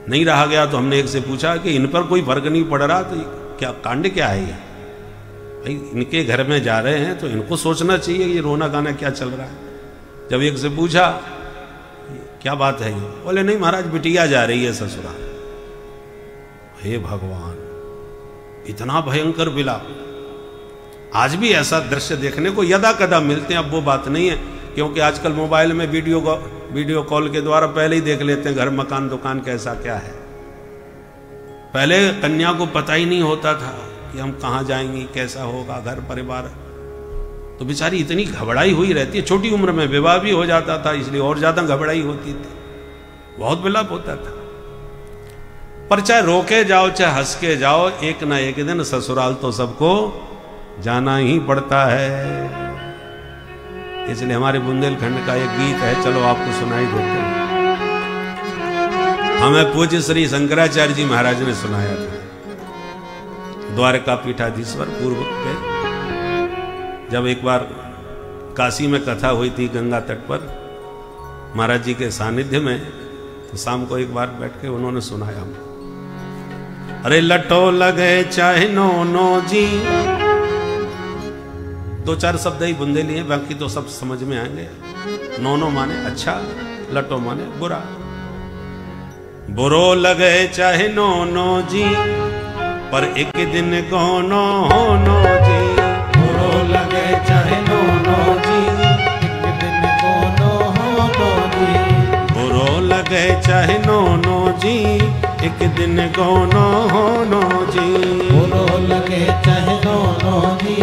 नहीं रहा गया तो हमने एक से पूछा कि इन पर कोई फर्क नहीं पड़ रहा, तो क्या कांड क्या है ये? भाई इनके घर में जा रहे हैं तो इनको सोचना चाहिए ये रोना गाना क्या चल रहा है। जब एक से पूछा क्या बात है ये, बोले नहीं महाराज बिटिया जा रही है ससुराल। हे भगवान, इतना भयंकर विलाप। आज भी ऐसा दृश्य देखने को यदा कदा मिलते हैं। अब वो बात नहीं है, क्योंकि आजकल मोबाइल में वीडियो कॉल के द्वारा पहले ही देख लेते हैं घर मकान दुकान कैसा क्या है। पहले कन्या को पता ही नहीं होता था कि हम कहाँ जाएंगे, कैसा होगा घर परिवार। तो बेचारी इतनी घबराई हुई रहती है। छोटी उम्र में विवाह भी हो जाता था, इसलिए और ज्यादा घबराई होती थी, बहुत विलाप होता था। पर चाहे रोके जाओ चाहे हंस के जाओ, एक ना एक दिन ससुराल तो सबको जाना ही पड़ता है। इसलिए हमारे बुंदेलखंड का एक गीत है, चलो आपको सुनाई देते हैं। हमें पूज्य श्री शंकराचार्य जी महाराज ने सुनाया था, द्वारका पीठाधीश्वर पूर्व के। जब एक बार काशी में कथा हुई थी गंगा तट पर महाराज जी के सानिध्य में, तो शाम को एक बार बैठ के उन्होंने सुनाया। अरे लटो लगे चाहे नो नो जी, दो चार शब्द ही बुंदेली हैं, बाकी तो सब समझ में आएंगे। नो नो माने अच्छा, लटो माने बुरा। बुरो लगे चाहे नो नो जी, पर एक दिन गोनो हो नो जी। बुरो लगे चाहे नो नो जी, एक दिन गोनो हो नो जी। बुरो लगे चाहे नो नो जी, एक दिन गोनो हो नो जी। बुरो लगे चाहे नो नो जी,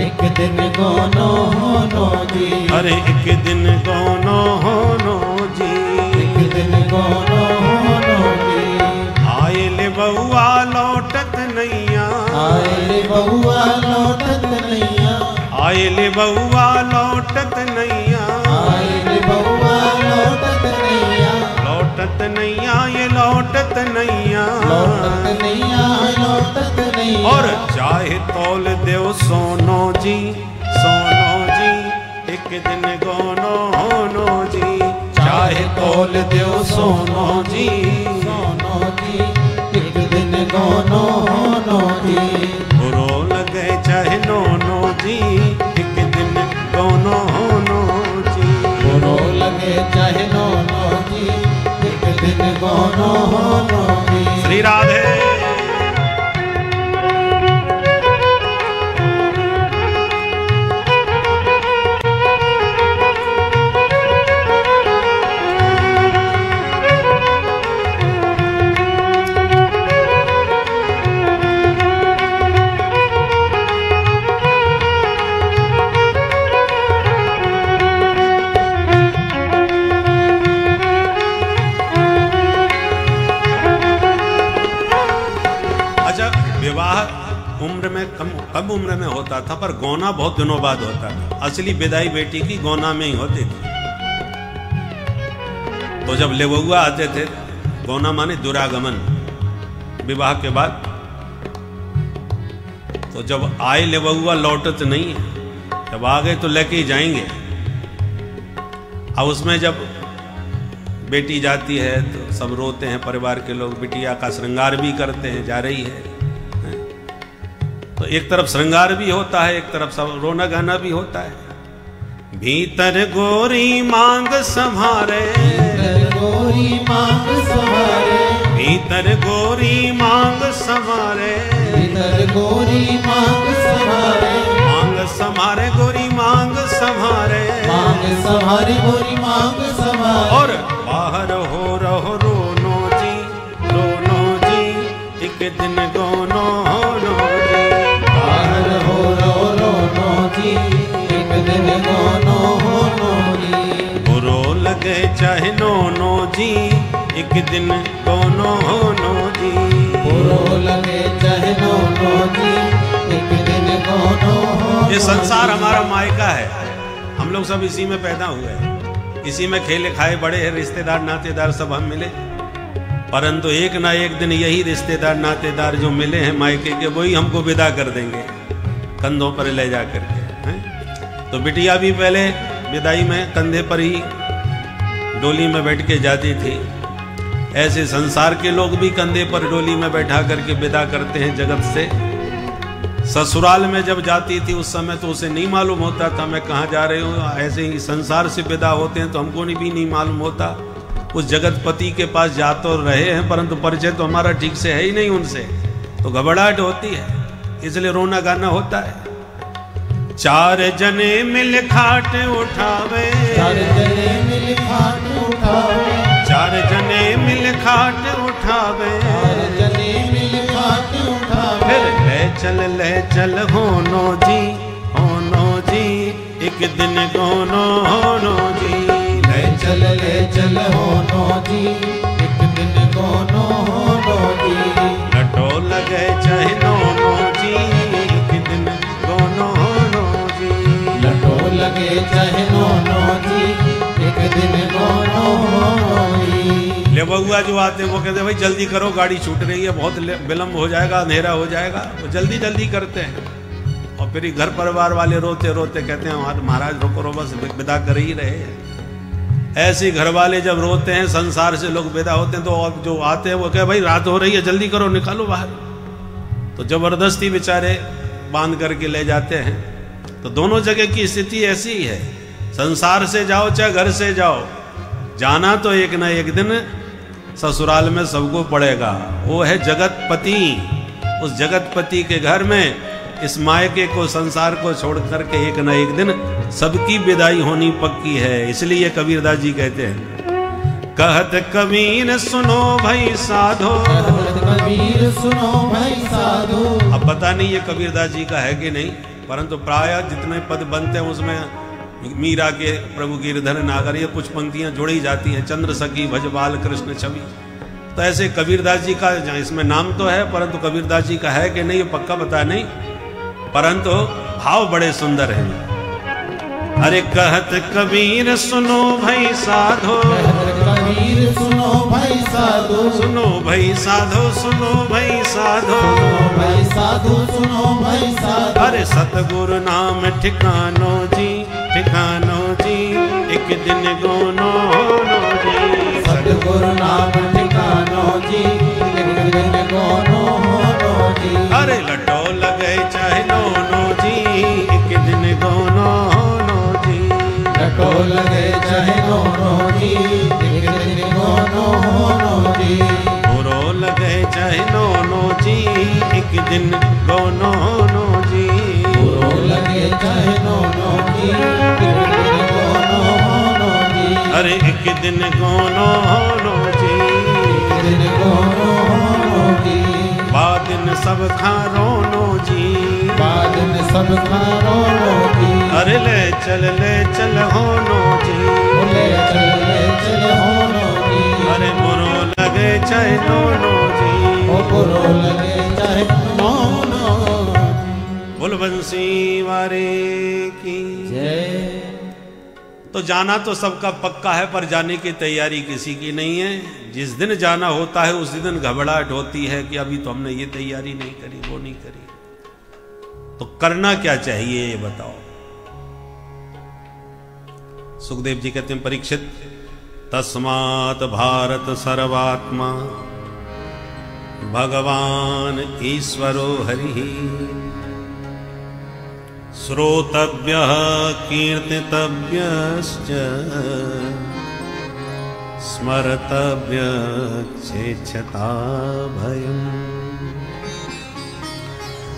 एक दिन गोनो हो नो जी। अरे एक दिन गोनो हो नो जी, एक दिन गोनो हो नो जी। आए ले बउआ लौटत नैया, आए ले बउआ लौटत नैया, आए ले बउआ लौटत नैया, आए ले बउआ लौटत नैया, लौटत नैया ये लौटत नैया, लौटत नैया, लौटत नैया। और चाहे तौल देव सोनो जी, सोनो जी, एक दिन गोनो होनो जी। चाहे तौल देव सोनो जी, सोनो जी, एक दिन गोनो होनो जी। बुरो लगे चाहे नो नो जी, एक दिन गोनो होनो जी। बुरो लगे चाहे नो नो जी, एक दिन गोनो होनो जी। श्री राधे। विवाह उम्र में कम उम्र में होता था, पर गौना बहुत दिनों बाद होता था। असली विदाई बेटी की गौना में ही होती थी। तो जब लेवुआ आते थे, गौना माने दुरागमन, विवाह के बाद, तो जब आए लेवुआ लौटत नहीं है, जब आ गए तो लेके ही जाएंगे। अब उसमें जब बेटी जाती है तो सब रोते हैं, परिवार के लोग बिटिया का श्रृंगार भी करते हैं, जा रही है। तो एक तरफ श्रृंगार भी होता है, एक तरफ सब रोना गाना भी होता है। भीतर गोरी मांग संभारे, भीतर गोरी मांग संभारे, भीतर गोरी मांग संभारे, भीतर गोरी मांग संभारे, मांग संभारे गोरी मांग संभारे, मांग संभारे गोरी मांग संभारे। और बाहर हो रहो रोनो जी, रोनो जी, एक दिन गोनो होनो जी। बाहर हो रोनो जी, एक दिन गोनो होनो जी। बुरो लगे चाहे नोनो जी, एक दिन गोनो होनो जी। बुरो लगे चाहे नोनो जी, एक दिन गोनो होनो। ये संसार हमारा मायका है, हम लोग सब इसी में पैदा हुए हैं, इसी में खेले खाए बड़े हैं, रिश्तेदार नातेदार सब हम मिले। परंतु एक ना एक दिन यही रिश्तेदार नातेदार जो मिले हैं मायके के, वही हमको विदा कर देंगे कंधों पर ले जा करके। तो बिटिया भी पहले विदाई में कंधे पर ही डोली में बैठ के जाती थी। ऐसे संसार के लोग भी कंधे पर डोली में बैठा करके विदा करते हैं जगत से। ससुराल में जब जाती थी उस समय तो उसे नहीं मालूम होता था मैं कहाँ जा रही हूँ। ऐसे ही संसार से विदा होते हैं तो हमको भी नहीं मालूम होता। उस जगतपति के पास जा तो रहे हैं, परंतु परिचय तो हमारा ठीक से है ही नहीं उनसे, तो घबराहट होती है, इसलिए रोना गाना होता है। चार जने मिल खाट उठावे, चार जने मिल खाट उठावे, चार जने मिल खाट उठावे, चार जने मिल खाट उठावे। फिर ले चल होनो जी, होनो जी, एक दिन गोनो होनो जी। ले चल होनो जी, एक दिन गोनो होनो जी। लटो लगे चाहे नोनो जी, एक दिन गोनो होनो जी। लटो लगे चाहे नो बउआ जो आते हैं वो कहते हैं भाई जल्दी करो, गाड़ी छूट रही है, बहुत विलम्ब हो जाएगा, अंधेरा हो जाएगा। वो जल्दी जल्दी करते हैं और फिर घर परिवार वाले रोते रोते कहते हैं महाराज रोको रो, बस विदा कर ही रहे हैं। ऐसे घर वाले जब रोते हैं, संसार से लोग विदा होते हैं, तो जो आते हैं वो कहे भाई रात हो रही है, जल्दी करो, निकालो बाहर। तो जबरदस्ती बेचारे बांध करके ले जाते हैं। तो दोनों जगह की स्थिति ऐसी ही है, संसार से जाओ चाहे घर से जाओ, जाना तो एक न एक दिन ससुराल में सबको पड़ेगा। वो है जगतपति। उस जगतपति के घर में इस मायके को, संसार को छोड़ करके एक न एक दिन सबकी विदाई होनी पक्की है। इसलिए कबीरदास जी कहते हैं, कहत कबीर सुनो भाई साधो, कबीर सुनो भाई साधो। अब पता नहीं ये कबीरदास जी का है कि नहीं, परंतु प्राय जितने पद बनते हैं उसमें मीरा के प्रभु गिरधर नागर ये कुछ पंक्तियां जोड़ी जाती हैं, चंद्र सखी भजबाल कृष्ण छवि। तो ऐसे कबीरदास जी का इसमें नाम तो है, परंतु कबीरदास जी का है कि नहीं ये पक्का पता नहीं, परंतु भाव बड़े सुंदर हैं। अरे कहत कबीर सुनो भाई साधो, कबीर सुनो भाई साधो, सुनो भाई साधो, सुनो भाई साधो, सुनो भाई साधो, सुनो भाई साधो। अरे सतगुरु नाम ठिकानो जी, ठिकानो जी, एक दिन गोनो नो जी। सतगुरु नाम ठिकानो जी, एक दिन गोनो नो जी। अरे लटो लगे चाहे नो जी, एक दिन गोनो नो जी। लटो लगे चाहे नो जी, एक दिन गोनो नो जी। बुरो लगे चाहे नो जी, एक दिन गोनो नो जी। बुरो लगे चाहे नो जी, एक दिन गोनो नो जी। अरे एक दिन गोनो नो जी, एक दिन गोनो नो जी। बादिन सब खारो नो जी, बादन सब खारो नो जी। अरे ले चल हो नो जी। ले चल हो नो जी। अरे बुरो लगे चाहे नो जी, ओ बुरो लगे चाहे नो बोल बंसी वारे की जय। तो जाना तो सबका पक्का है, पर जाने की तैयारी किसी की नहीं है। जिस दिन जाना होता है उस दिन घबराहट होती है कि अभी तो हमने ये तैयारी नहीं करी, वो नहीं करी। तो करना क्या चाहिए ये बताओ। सुखदेव जी कहते हैं, परीक्षित तस्मात् भारत सर्वात्मा भगवान ईश्वरो हरि श्रोतव्यः कीर्तितव्यश्च स्मर्तव्यच्छेच्छता भयम्।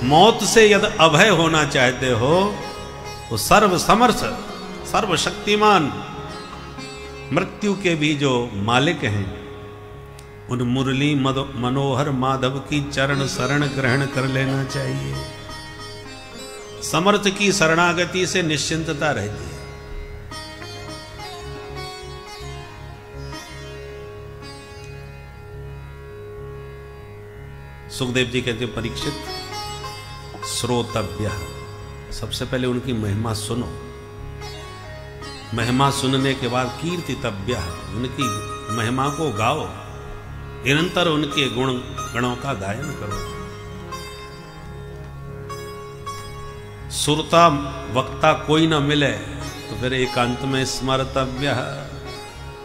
मौत से यदि अभय होना चाहते हो तो सर्व समर्थ सर्वशक्तिमान मृत्यु के भी जो मालिक हैं उन मुरली मनोहर माधव की चरण शरण ग्रहण कर लेना चाहिए। समर्थ की शरणागति से निश्चिंतता रहती है। सुखदेव जी कहते हैं, परीक्षित श्रोतव्य, सबसे पहले उनकी महिमा सुनो। महिमा सुनने के बाद कीर्तितव्य, उनकी महिमा को गाओ, निरंतर उनके गणों का गायन करो। सुरता वक्ता कोई ना मिले तो फिर एकांत में स्मर्तव्य,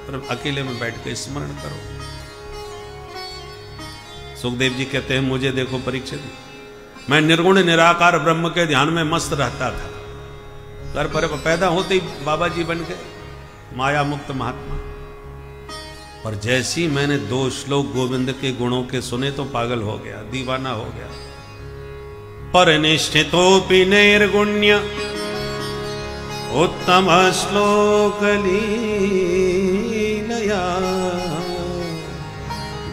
पर अकेले में बैठ के स्मरण करो। सुखदेव जी कहते हैं, मुझे देखो परीक्षित, मैं निर्गुण निराकार ब्रह्म के ध्यान में मस्त रहता था। घर पर पैदा होते ही बाबा जी बन गए माया मुक्त महात्मा। और जैसी मैंने 2 श्लोक गोविंद के गुणों के सुने तो पागल हो गया, दीवाना हो गया। परनिष्ठितोऽपि नैर्गुण्य उत्तम श्लोक लीलया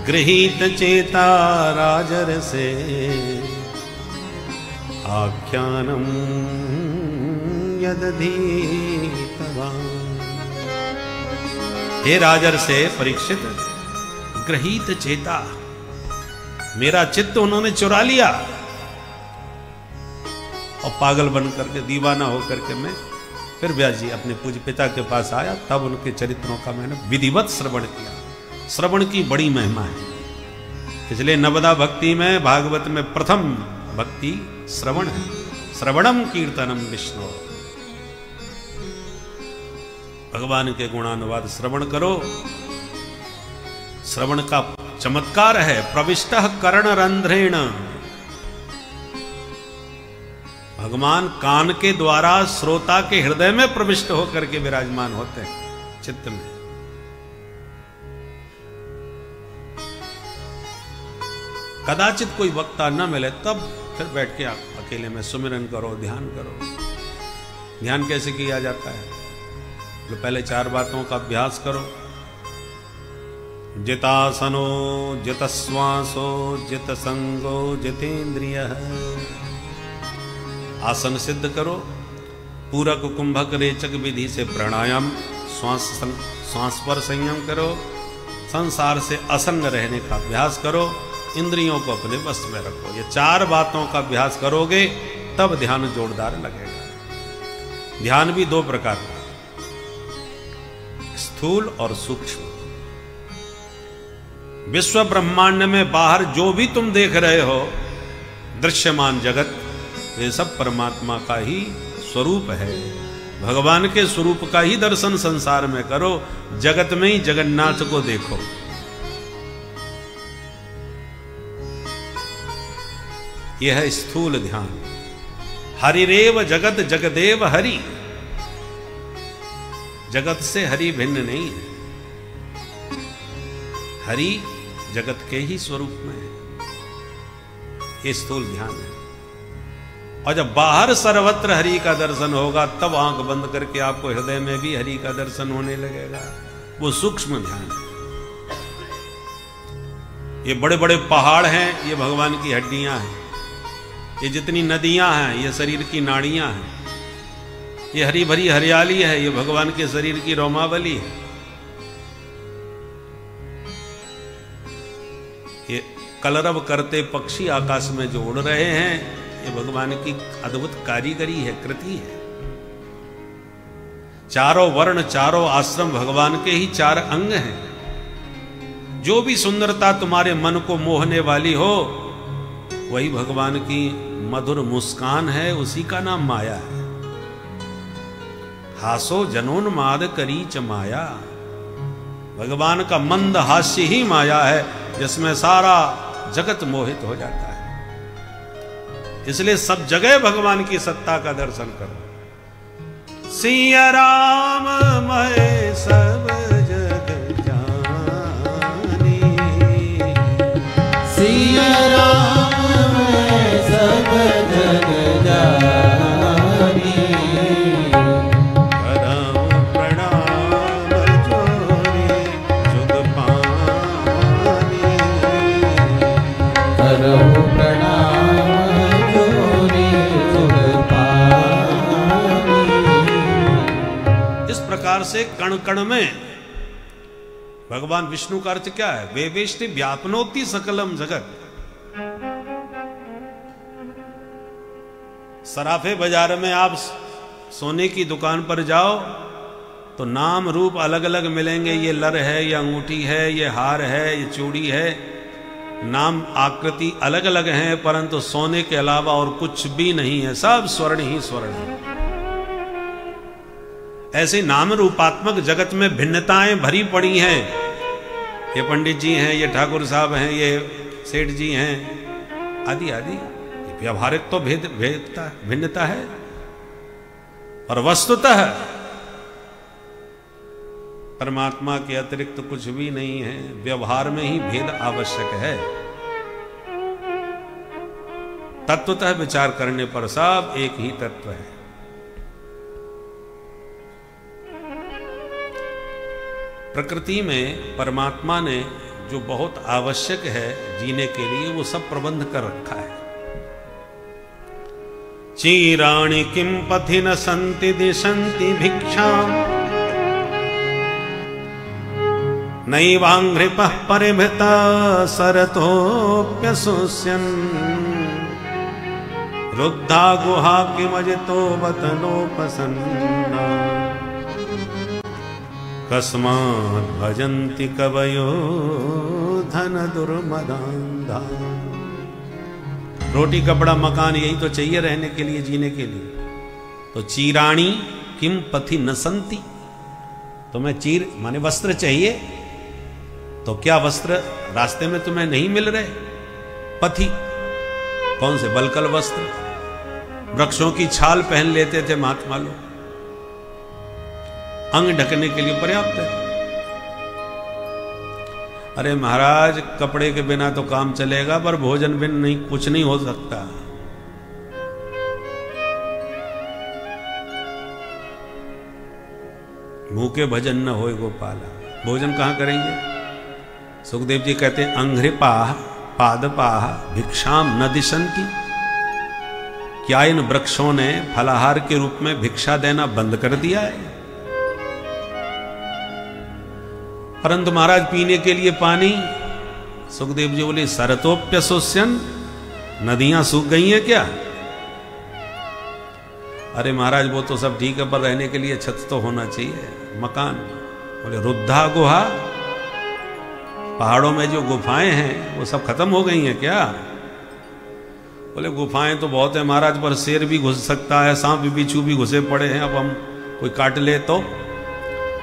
गृहीत चेता राजरसे आख्यानम यदधीतवान्। हे राजर्षे परीक्षित, गृहीत चेता, मेरा चित्त उन्होंने चुरा लिया और पागल बन करके दीवाना होकर के मैं फिर व्यास जी अपने पूज्य पिता के पास आया। तब उनके चरित्रों का मैंने विधिवत श्रवण किया। श्रवण की बड़ी महिमा है। इसलिए नवदा भक्ति में, भागवत में प्रथम भक्ति श्रवण है। श्रवणम कीर्तनम विष्णु। भगवान के गुणानुवाद श्रवण करो। श्रवण का चमत्कार है, प्रविष्टः कर्ण रंध्रेण। भगवान कान के द्वारा श्रोता के हृदय में प्रविष्ट होकर के विराजमान होते हैं, चित्त में। कदाचित कोई वक्ता न मिले तब फिर बैठ के आप अकेले में सुमिरन करो, ध्यान करो। ध्यान कैसे किया जाता है? तो पहले 4 बातों का अभ्यास करो। जितासनो जितश्वासो जितसंगो जितेंद्रियः। आसन सिद्ध करो। पूरक कुंभक रेचक विधि से प्राणायाम, श्वास पर संयम करो। संसार से असंग रहने का अभ्यास करो। इंद्रियों को अपने वश में रखो। ये 4 बातों का अभ्यास करोगे तब ध्यान जोरदार लगेगा। ध्यान भी 2 प्रकार का, स्थूल और सूक्ष्म। विश्व ब्रह्मांड में बाहर जो भी तुम देख रहे हो, दृश्यमान जगत, ये सब परमात्मा का ही स्वरूप है। भगवान के स्वरूप का ही दर्शन संसार में करो। जगत में ही जगन्नाथ को देखो। यह है स्थूल ध्यान। हरिरेव जगत जगदेव हरि। जगत से हरि भिन्न नहीं है। हरि जगत के ही स्वरूप में है। ये स्थूल ध्यान है। और जब बाहर सर्वत्र हरि का दर्शन होगा तब आंख बंद करके आपको हृदय में भी हरि का दर्शन होने लगेगा। वो सूक्ष्म ध्यान है। ये बड़े बड़े पहाड़ हैं, ये भगवान की हड्डियां हैं। ये जितनी नदियां हैं, ये शरीर की नाड़ियां हैं। ये हरी भरी हरियाली है, ये भगवान के शरीर की रोमावली है। ये कलरव करते पक्षी आकाश में जो उड़ रहे हैं, ये भगवान की अद्भुत कारीगरी है, कृति है। चारों वर्ण, चारों आश्रम भगवान के ही 4 अंग हैं। जो भी सुंदरता तुम्हारे मन को मोहने वाली हो, वही भगवान की मधुर मुस्कान है, उसी का नाम माया है। हासो जनोन्माद करी च माया। भगवान का मंद हास्य ही माया है, जिसमें सारा जगत मोहित हो जाता है। इसलिए सब जगह भगवान की सत्ता का दर्शन करो। सिया राम मैं सब जग जानी। सिया राम मैं सब जग जानी। करम प्रणाम जोरे जुग पानी। करहु प्रणाम जोरे जुग पानी। इस प्रकार से कण कण में भगवान विष्णु का अर्थ क्या है? वे वेष्टि व्यापनोति सकलम जगत। सराफे बाजार में आप सोने की दुकान पर जाओ तो नाम रूप अलग अलग मिलेंगे। ये लर है, ये अंगूठी है, ये हार है, ये चूड़ी है। नाम आकृति अलग अलग हैं, परंतु सोने के अलावा और कुछ भी नहीं है। सब स्वर्ण ही स्वर्ण है। ऐसे नाम रूपात्मक जगत में भिन्नताएं भरी पड़ी हैं। ये पंडित जी हैं, ये ठाकुर साहब हैं, ये सेठ जी हैं, आदि आदि। व्यवहारिक तो भिन्नता है, और वस्तुतः परमात्मा के अतिरिक्त तो कुछ भी नहीं है। व्यवहार में ही भेद आवश्यक है। तत्वतः विचार करने पर सब एक ही तत्व है। प्रकृति में परमात्मा ने जो बहुत आवश्यक है जीने के लिए, वो सब प्रबंध कर रखा है। चीराणि किं पथि न सन्ति दिशन्ति भिक्षाम् नैवाङ्घ्रिपः परिभृता सरतोऽप्यशोष्यन् रुद्धा गुहा किमजितो वतनोपसन्ना कस्मात् भजन्ति कवयो धन दुर्मदान्धा। रोटी कपड़ा मकान यही तो चाहिए रहने के लिए, जीने के लिए। तो चीराणी किम पथि न संति, तुम्हें चीर माने वस्त्र चाहिए, तो क्या वस्त्र रास्ते में तुम्हें नहीं मिल रहे? पथि कौन से? बलकल वस्त्र, वृक्षों की छाल पहन लेते थे महात्मा लोग, अंग ढकने के लिए पर्याप्त है। अरे महाराज, कपड़े के बिना तो काम चलेगा, पर भोजन बिन नहीं, कुछ नहीं हो सकता। भूखे भजन न होए गोपाला, भोजन कहां करेंगे? सुखदेव जी कहते हैं अंघ्रिपाह पादपाह भिक्षाम न दिशंति। क्या इन वृक्षों ने फलाहार के रूप में भिक्षा देना बंद कर दिया है? परंतु महाराज पीने के लिए पानी, सुखदेव जी बोले सरतोप्यसोस्यन, नदियां सूख गई हैं क्या? अरे महाराज वो तो सब ठीक है, पर रहने के लिए छत तो होना चाहिए, मकान। बोले रुद्धा गुहा, पहाड़ों में जो गुफाएं हैं वो सब खत्म हो गई हैं क्या? बोले गुफाएं तो बहुत है महाराज, पर शेर भी घुस सकता है, सांप बिच्छू भी घुसे पड़े हैं, अब हम कोई काट ले तो।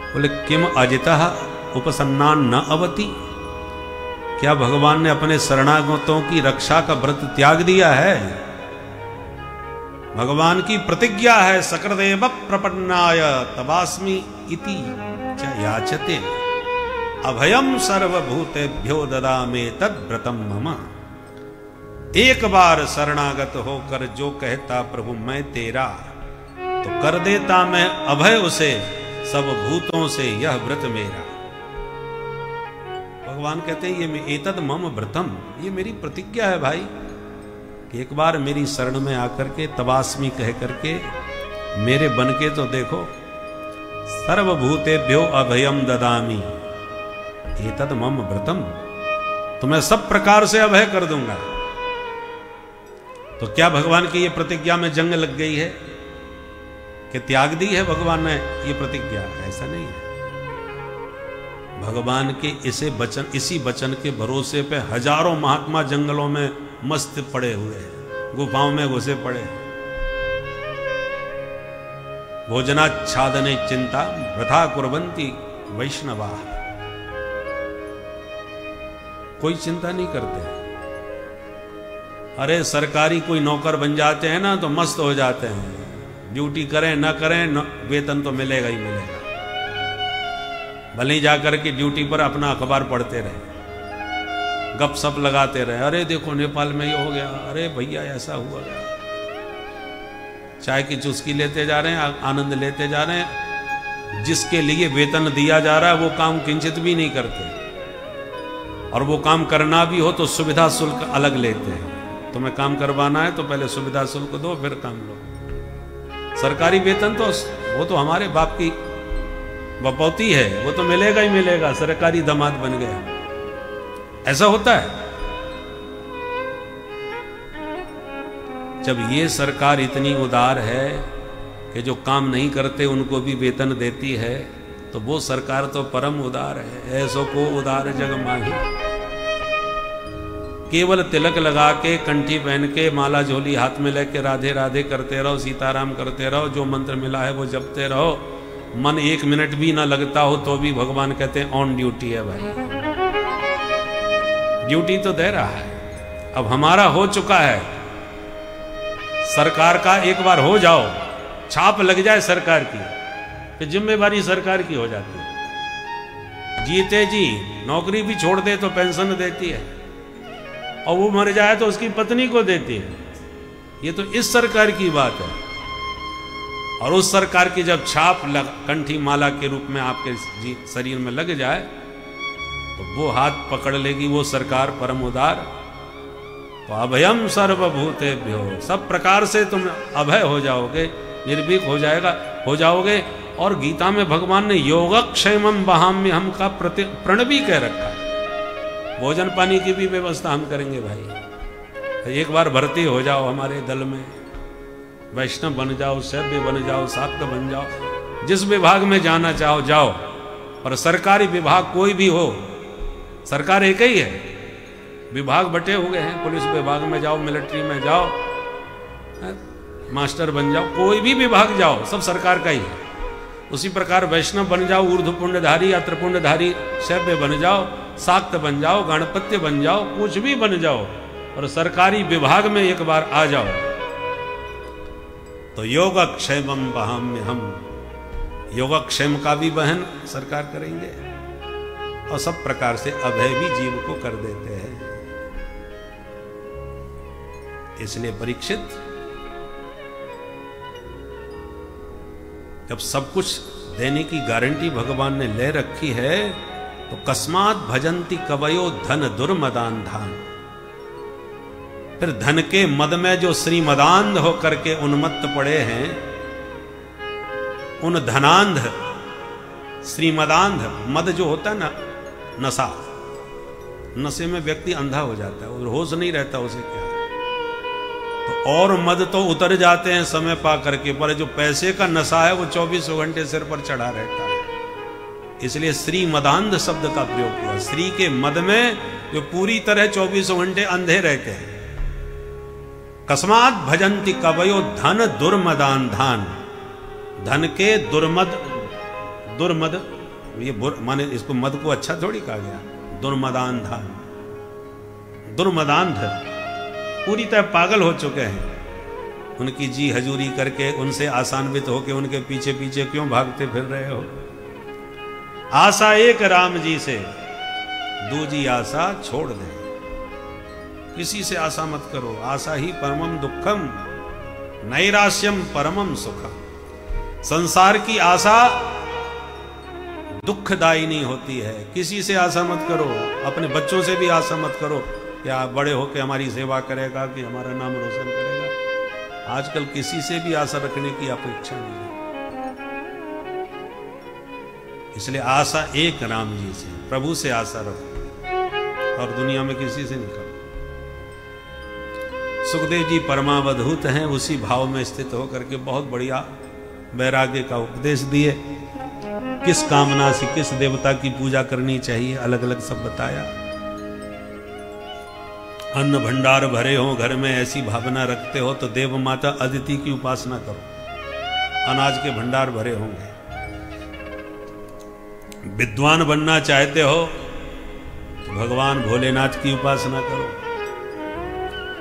बोले किम अजितः उपसन्नान न अवति, क्या भगवान ने अपने शरणागतों की रक्षा का व्रत त्याग दिया है? भगवान की प्रतिज्ञा है सकरदेव प्रपन्नाय तवास्मि इति च याचते अभयम सर्वभूतेभ्यो ददामे तद्व्रतम मम। एक बार शरणागत होकर जो कहता प्रभु मैं तेरा, तो कर देता मैं अभय उसे सब भूतों से यह व्रत मेरा। भगवान कहते हैं ये एतद मम व्रतम, ये मेरी प्रतिज्ञा है भाई, कि एक बार मेरी शरण में आकर के तवास्मी कह करके मेरे बन के तो देखो। सर्वभूतेभ्यो अभयम ददामी एतद मम व्रतम, तो मैं सब प्रकार से अभय कर दूंगा। तो क्या भगवान की ये प्रतिज्ञा में जंग लग गई है कि त्याग दी है भगवान ने ये प्रतिज्ञा? ऐसा नहीं है। भगवान के इसी वचन के भरोसे पे हजारों महात्मा जंगलों में मस्त पड़े हुए हैं, गुफाओं में घुसे पड़े हैं। भोजनाच्छादने चिंता वृथा कुर्वन्ति वैष्णवा, कोई चिंता नहीं करते। अरे सरकारी कोई नौकर बन जाते हैं ना तो मस्त हो जाते हैं, ड्यूटी करें ना करें वेतन तो मिलेगा ही मिलेगा, भले ही जाकर के ड्यूटी पर अपना अखबार पढ़ते रहे, गपशप लगाते रहे, अरे देखो नेपाल में ये हो गया, अरे भैया ऐसा हुआ गया, चाय की चुस्की लेते जा रहे हैं, आनंद लेते जा रहे हैं। जिसके लिए वेतन दिया जा रहा है वो काम किंचित भी नहीं करते, और वो काम करना भी हो तो सुविधा शुल्क अलग लेते हैं। तुम्हें काम करवाना है तो पहले सुविधा शुल्क दो, फिर काम लो। सरकारी वेतन तो वो तो हमारे बाप की बपौती है, वो तो मिलेगा ही मिलेगा, सरकारी दामाद बन गया, ऐसा होता है। जब ये सरकार इतनी उदार है कि जो काम नहीं करते उनको भी वेतन देती है, तो वो सरकार तो परम उदार है। ऐसो को उदार जग माही, केवल तिलक लगा के, कंठी पहन के, माला झोली हाथ में लेके राधे राधे करते रहो, सीताराम करते रहो, जो मंत्र मिला है वो जपते रहो, मन एक मिनट भी ना लगता हो तो भी भगवान कहते हैं ऑन ड्यूटी है भाई, ड्यूटी तो दे रहा है। अब हमारा हो चुका है, सरकार का एक बार हो जाओ, छाप लग जाए सरकार की, तो जिम्मेवारी सरकार की हो जाती है। जीते जी नौकरी भी छोड़ दे तो पेंशन देती है, और वो मर जाए तो उसकी पत्नी को देती है। ये तो इस सरकार की बात है। और उस सरकार की जब छाप कंठी माला के रूप में आपके शरीर में लग जाए तो वो हाथ पकड़ लेगी वो सरकार परम उदार। तो अभयम सर्वभूतेभ्यो, सब प्रकार से तुम अभय हो जाओगे, निर्भीक हो जाओगे। और गीता में भगवान ने योगक्षेमम वहाम्य हम का प्रण भी कह रखा है। भोजन पानी की भी व्यवस्था हम करेंगे भाई। एक बार भर्ती हो जाओ हमारे दल में, वैष्णव बन जाओ, सभ्य बन जाओ, शाक्त बन जाओ, जिस विभाग में जाना चाहो जाओ, पर सरकारी विभाग कोई भी हो, सरकार एक ही है, विभाग बटे हुए हैं। पुलिस विभाग में जाओ, मिलिट्री में जाओ, मास्टर बन जाओ, कोई भी विभाग जाओ, सब सरकार का ही है। उसी प्रकार वैष्णव बन जाओ, ऊर्ध्वपुण्यधारी या त्रिपुण्यधारी शैव्य बन जाओ, शाक्त बन जाओ, गणपत्य बन जाओ, कुछ भी बन जाओ, और सरकारी विभाग में एक बार आ जाओ तो योगक्षेमम वहाम्य हम, योगक्षेम का भी वहन सरकार करेंगे और सब प्रकार से अभय भी जीव को कर देते हैं। इसलिए परीक्षित, जब सब कुछ देने की गारंटी भगवान ने ले रखी है तो कस्मात भजंती कवयो धन दुर्मदान धान। फिर धन के मद में जो श्रीमदांध होकर के उन्मत्त पड़े हैं, उन धनांध, श्रीमदांध, मद जो होता है ना, नशा, नशे में व्यक्ति अंधा हो जाता है और होश नहीं रहता उसे क्या। तो और मद तो उतर जाते हैं समय पा करके, पर जो पैसे का नशा है वो 24 घंटे सिर पर चढ़ा रहता है। इसलिए श्री मदांध शब्द का प्रयोग किया। श्री के मद में जो पूरी तरह 24 घंटे अंधे रहते हैं। कस्मात भजंती कवयो धन दुर्मदान धान। धन के दुर्मद, दुर्मद ये माने इसको मद को अच्छा थोड़ी कहा गया, दुर्मदान धान। दुर्मदान पूरी तरह पागल हो चुके हैं। उनकी जी हजूरी करके, उनसे आसान्वित होकर उनके पीछे पीछे क्यों भागते फिर रहे हो। आशा एक राम जी से, दूजी आशा छोड़ दे। किसी से आशा मत करो। आशा ही परमम दुखम, नैराश्यम परमम सुखम। संसार की आशा दुखदायी नहीं होती है। किसी से आशा मत करो। अपने बच्चों से भी आशा मत करो क्या बड़े होकर हमारी सेवा करेगा, कि हमारा नाम रोशन करेगा। आजकल किसी से भी आशा रखने की अपेक्षा नहीं है। इसलिए आशा एक राम जी से, प्रभु से आशा रखो और दुनिया में किसी से नहीं करो। सुखदेव जी परमावधूत हैं, उसी भाव में स्थित होकर के बहुत बढ़िया वैराग्य का उपदेश दिए। किस कामना से किस देवता की पूजा करनी चाहिए, अलग अलग सब बताया। अन्न भंडार भरे हो घर में, ऐसी भावना रखते हो तो देव माता अदिति की उपासना करो। अनाज के भंडार भरे होंगे। विद्वान बनना चाहते हो तो भगवान भोलेनाथ की उपासना करो।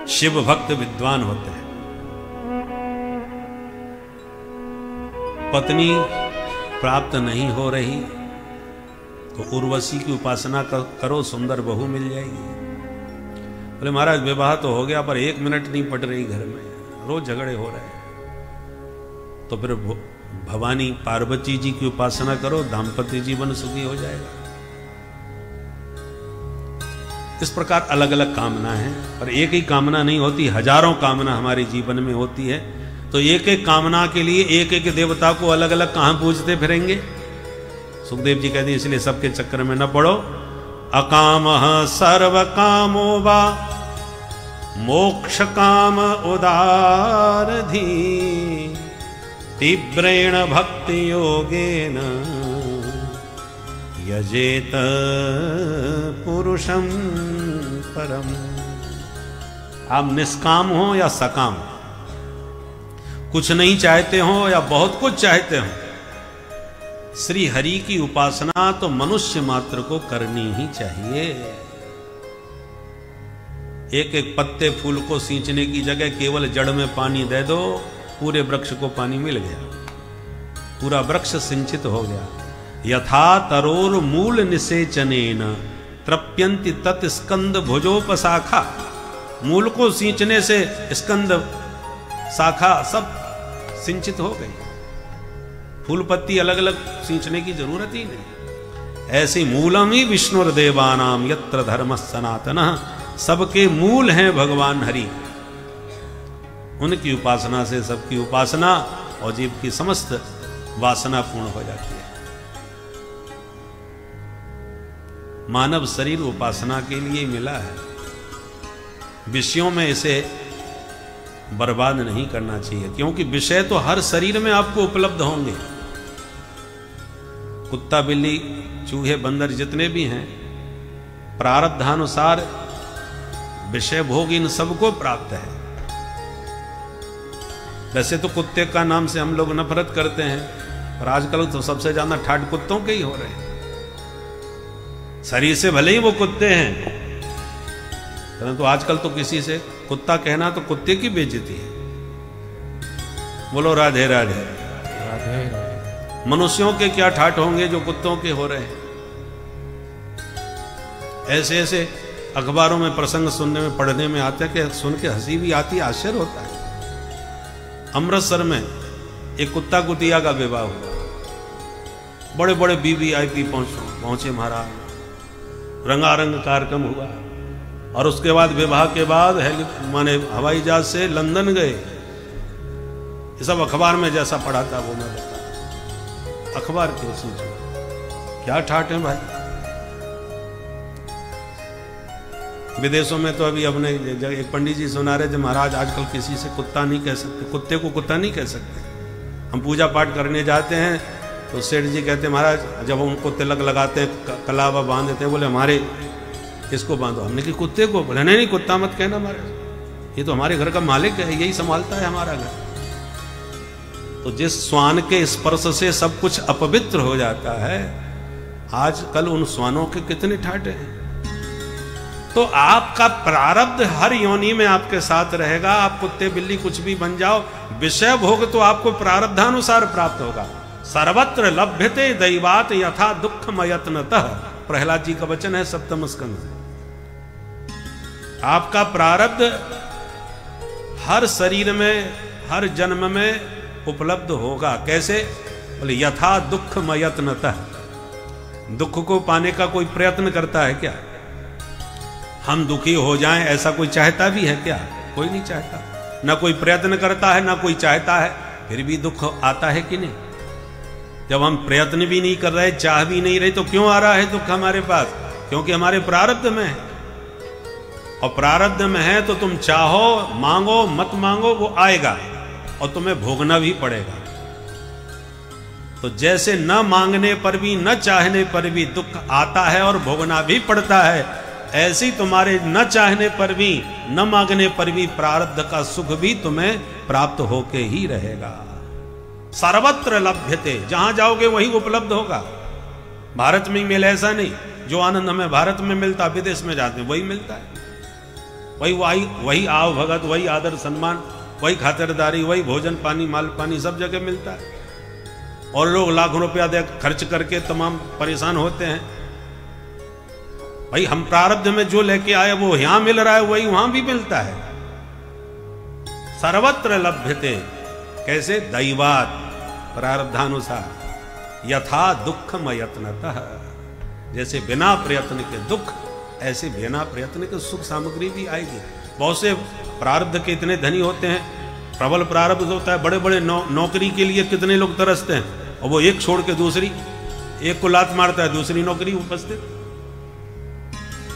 शिव भक्त विद्वान होते हैं। पत्नी प्राप्त नहीं हो रही तो उर्वशी की उपासना करो, सुंदर बहू मिल जाएगी। बोले महाराज विवाह तो हो गया पर 1 मिनट नहीं पट रही घर में, रोज झगड़े हो रहे हैं। तो फिर भवानी पार्वती जी की उपासना करो, दाम्पत्य जीवन सुखी हो जाएगा। इस प्रकार अलग अलग कामना है, पर एक ही कामना नहीं होती, हजारों कामना हमारे जीवन में होती है। तो एक एक कामना के लिए एक एक देवता को अलग अलग कहां पूजते फिरेंगे। सुखदेव जी कहते हैं इसलिए सबके चक्कर में न पड़ो। अकामः सर्व कामो वा मोक्ष काम उदारधी तीव्रेण भक्ति योगेन यजेत पुरुषम परम। आप निष्काम हो या सकाम, कुछ नहीं चाहते हो या बहुत कुछ चाहते हो, श्री हरि की उपासना तो मनुष्य मात्र को करनी ही चाहिए। एक एक पत्ते फूल को सींचने की जगह केवल जड़ में पानी दे दो, पूरे वृक्ष को पानी मिल गया, पूरा वृक्ष सिंचित हो गया। यथा तरोर मूल निसेचनेन तृप्यन्ति तत् स्कंद भुजोपशाखा। मूल को सींचने से स्कंद शाखा सब सिंचित हो गई। फूल पत्ती अलग अलग सींचने की जरूरत ही नहीं। ऐसे मूलम ही विष्णुर्देवानाम यत्र धर्म सनातनः। सबके मूल हैं भगवान हरि। उनकी उपासना से सबकी उपासना और जीव की समस्त वासना पूर्ण हो जाती है। मानव शरीर उपासना के लिए मिला है। विषयों में इसे बर्बाद नहीं करना चाहिए, क्योंकि विषय तो हर शरीर में आपको उपलब्ध होंगे। कुत्ता बिल्ली चूहे बंदर जितने भी हैं प्रारब्धानुसार विषय भोग इन सबको प्राप्त है। वैसे तो कुत्ते का नाम से हम लोग नफरत करते हैं, पर आजकल तो सबसे ज्यादा ठाट कुत्तों के ही हो रहे हैं। शरीर से भले ही वो कुत्ते हैं, परंतु आजकल तो किसी से कुत्ता कहना तो कुत्ते की बेइज्जती है। बोलो राधे राधे। राधे। मनुष्यों के क्या ठाठ होंगे जो कुत्तों के हो रहे हैं। ऐसे ऐसे अखबारों में प्रसंग सुनने में पढ़ने में आता है कि सुन के हंसी भी आती है, आश्चर्य होता है। अमृतसर में एक कुत्ता कुतिया का विवाह हुआ, बड़े बड़े वीवीआईपी पहुंचे महाराज, रंगारंग कार्यक्रम हुआ, और उसके बाद विवाह के बाद माने हवाई जहाज से लंदन गए। ये सब अखबार में जैसा पढ़ा था वो मैं बता, अखबार की सूचना। क्या ठाठ है भाई। विदेशों में तो अभी अपने एक पंडित जी सुना रहे थे, महाराज आजकल किसी से कुत्ता नहीं कह सकते, कुत्ते को कुत्ता नहीं कह सकते। हम पूजा पाठ करने जाते हैं तो सेठ जी कहते हैं महाराज जब उनको तिलक लगाते हैं कलावा बांध देते हैं, बोले हमारे किसको बांधो। हमने कि कुत्ते को। बोले नहीं नहीं कुत्ता मत कहना महाराज, ये तो हमारे घर का मालिक है, यही संभालता है हमारा घर। तो जिस श्वान के स्पर्श से सब कुछ अपवित्र हो जाता है, आजकल उन श्वानों के कितने ठाटे हैं। तो आपका प्रारब्ध हर योनि में आपके साथ रहेगा। आप कुत्ते बिल्ली कुछ भी बन जाओ, विषय भोग तो आपको प्रारब्धानुसार प्राप्त होगा। सर्वत्र लभ्यते दैवात यथा दुःखमयत्नतः, प्रहलाद जी का वचन है सप्तम स्कंद में। आपका प्रारब्ध हर शरीर में हर जन्म में उपलब्ध होगा। कैसे? बोले यथा दुःखमयत्नतः। दुख को पाने का कोई प्रयत्न करता है क्या? हम दुखी हो जाएं ऐसा कोई चाहता भी है क्या? कोई नहीं चाहता। ना कोई प्रयत्न करता है ना कोई चाहता है, फिर भी दुख आता है कि नहीं? जब हम प्रयत्न भी नहीं कर रहे, चाह भी नहीं रहे, तो क्यों आ रहा है दुख हमारे पास? क्योंकि हमारे प्रारब्ध में है। और प्रारब्ध में है तो तुम चाहो मांगो मत मांगो वो आएगा और तुम्हें भोगना भी पड़ेगा। तो जैसे न मांगने पर भी न चाहने पर भी दुख आता है और भोगना भी पड़ता है, ऐसे ही तुम्हारे न चाहने पर भी न मांगने पर भी प्रारब्ध का सुख भी तुम्हें प्राप्त होके ही रहेगा। सर्वत्र लभ्यते, जहां जाओगे वही उपलब्ध होगा। भारत में ही मिले ऐसा नहीं, जो आनंद हमें भारत में मिलता विदेश में जाते हैं वही मिलता है। वही आव भगत, वही आदर सम्मान, वही खातिरदारी, वही भोजन पानी माल पानी सब जगह मिलता है। और लोग लाखों रुपया दे खर्च करके तमाम परेशान होते हैं। भाई हम प्रारब्ध में जो लेके आए वो यहां मिल रहा है, वही वहां भी मिलता है। सर्वत्र लभ्यते, कैसे? दैवात, प्रारब्धानुसार। यथा दुःखमयत्नतः, जैसे बिना प्रयत्न के दुख, ऐसे बिना प्रयत्न के सुख सामग्री भी आएगी। बहुत से प्रारब्ध के इतने धनी होते हैं, प्रबल प्रारब्ध होता है, बड़े बड़े नौकरी के लिए कितने लोग तरसते हैं, और वो एक छोड़ के दूसरी, एक को लात मारता है दूसरी नौकरी उपस्थित।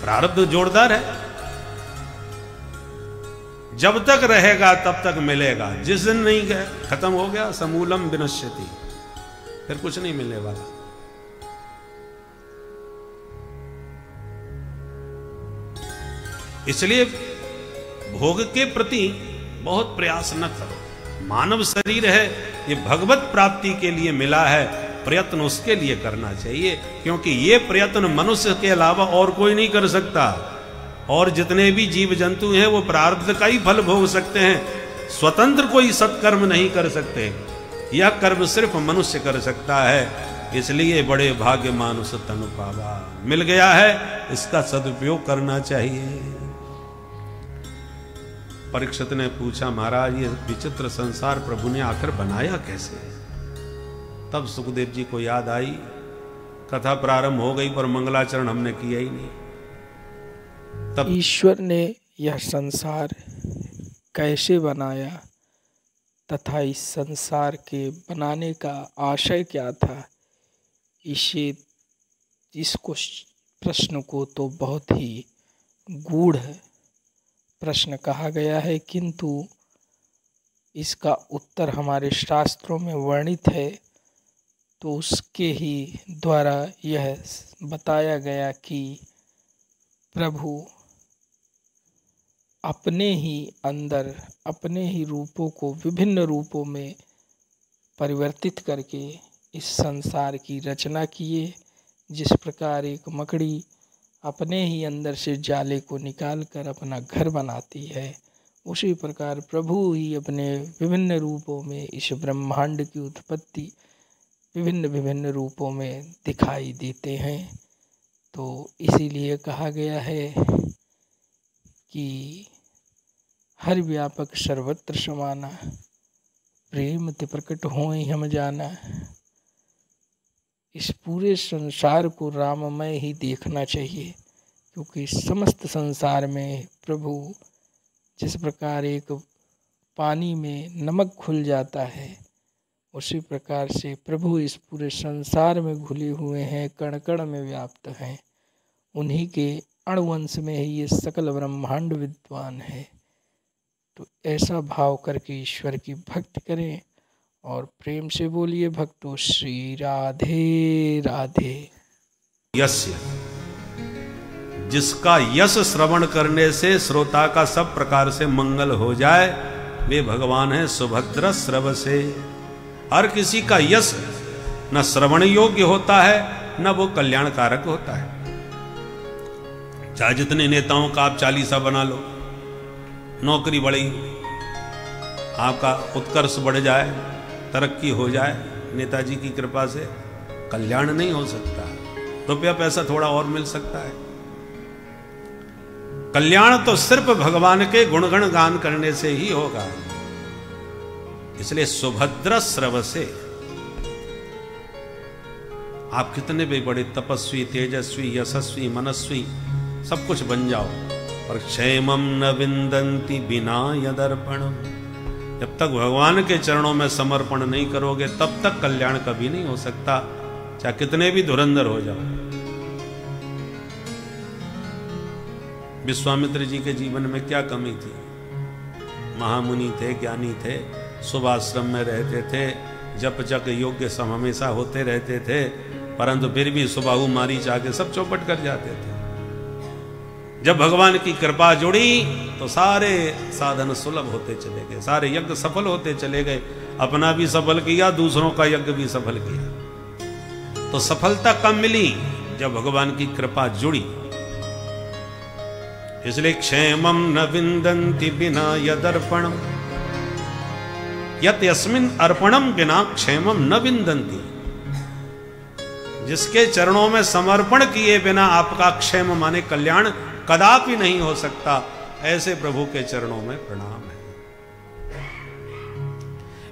प्रारब्ध जोरदार है। जब तक रहेगा तब तक मिलेगा, जिस दिन नहीं गए खत्म हो गया, समूलम विनश्यति, फिर कुछ नहीं मिलने वाला। इसलिए भोग के प्रति बहुत प्रयास न करो। मानव शरीर है, ये भगवत प्राप्ति के लिए मिला है, प्रयत्न उसके लिए करना चाहिए, क्योंकि ये प्रयत्न मनुष्य के अलावा और कोई नहीं कर सकता। और जितने भी जीव जंतु हैं वो प्रारब्ध का ही फल भोग सकते हैं, स्वतंत्र कोई सत्कर्म नहीं कर सकते। यह कर्म सिर्फ मनुष्य कर सकता है। इसलिए बड़े भाग्य मानुष तनु पावा, मिल गया है, इसका सदुपयोग करना चाहिए। परीक्षित ने पूछा, महाराज ये विचित्र संसार प्रभु ने आखिर बनाया कैसे? तब सुखदेव जी को याद आई, कथा प्रारंभ हो गई पर मंगलाचरण हमने किया ही नहीं। तब ईश्वर ने यह संसार कैसे बनाया तथा इस संसार के बनाने का आशय क्या था, इसको प्रश्न को तो बहुत ही गूढ़ प्रश्न कहा गया है, किंतु इसका उत्तर हमारे शास्त्रों में वर्णित है। तो उसके ही द्वारा यह बताया गया कि प्रभु अपने ही अंदर अपने ही रूपों को विभिन्न रूपों में परिवर्तित करके इस संसार की रचना किए। जिस प्रकार एक मकड़ी अपने ही अंदर से जाले को निकाल कर अपना घर बनाती है, उसी प्रकार प्रभु ही अपने विभिन्न रूपों में इस ब्रह्मांड की उत्पत्ति विभिन्न विभिन्न रूपों में दिखाई देते हैं। तो इसीलिए कहा गया है कि हर व्यापक सर्वत्र समाना, प्रेम ते प्रकट होए हम जाना। इस पूरे संसार को राममय ही देखना चाहिए, क्योंकि समस्त संसार में प्रभु जिस प्रकार एक पानी में नमक घुल जाता है, उसी प्रकार से प्रभु इस पूरे संसार में घुले हुए हैं, कण कण में व्याप्त हैं। उन्हीं के अणुवंश में ही ये सकल ब्रह्मांड विद्वान है। तो ऐसा भाव करके ईश्वर की भक्ति करें और प्रेम से बोलिए भक्तों श्री राधे राधे। यस्य, जिसका यश श्रवण करने से श्रोता का सब प्रकार से मंगल हो जाए, वे भगवान है सुभद्र श्रव से। हर किसी का यश न श्रवण योग्य होता है, न वो कल्याणकारक होता है। चाहे जितने नेताओं का आप 40 बना लो, नौकरी बढ़ी, आपका उत्कर्ष बढ़ जाए, तरक्की हो जाए, नेताजी की कृपा से कल्याण नहीं हो सकता। रुपया पैसा थोड़ा और मिल सकता है, कल्याण तो सिर्फ भगवान के गुणगण गान करने से ही होगा। इसलिए सुभद्र श्रव से आप कितने भी बड़े तपस्वी, तेजस्वी, यशस्वी, मनस्वी सब कुछ बन जाओ, पर क्षेमम न विंदन्ति बिना यदर्पणम। जब तक भगवान के चरणों में समर्पण नहीं करोगे, तब तक कल्याण कभी नहीं हो सकता, चाहे कितने भी धुरंधर हो जाओ। विश्वामित्र जी के जीवन में क्या कमी थी? महामुनि थे, ज्ञानी थे, शुभाश्रम में रहते थे, जप जग योग्य सब हमेशा होते रहते थे, परंतु फिर भी सुबाहु मारीच आके सब चौपट कर जाते थे। जब भगवान की कृपा जुड़ी तो सारे साधन सुलभ होते चले गए, सारे यज्ञ सफल होते चले गए। अपना भी सफल किया, दूसरों का यज्ञ भी सफल किया। तो सफलता कब मिली? जब भगवान की कृपा जुड़ी। इसलिए क्षेमम न विंदन्ति बिना यदर्पणम, यत यस्मिन अर्पणम बिना क्षेमम न विंदन्ति। जिसके चरणों में समर्पण किए बिना आपका क्षेम माने कल्याण कदापि नहीं हो सकता, ऐसे प्रभु के चरणों में प्रणाम है।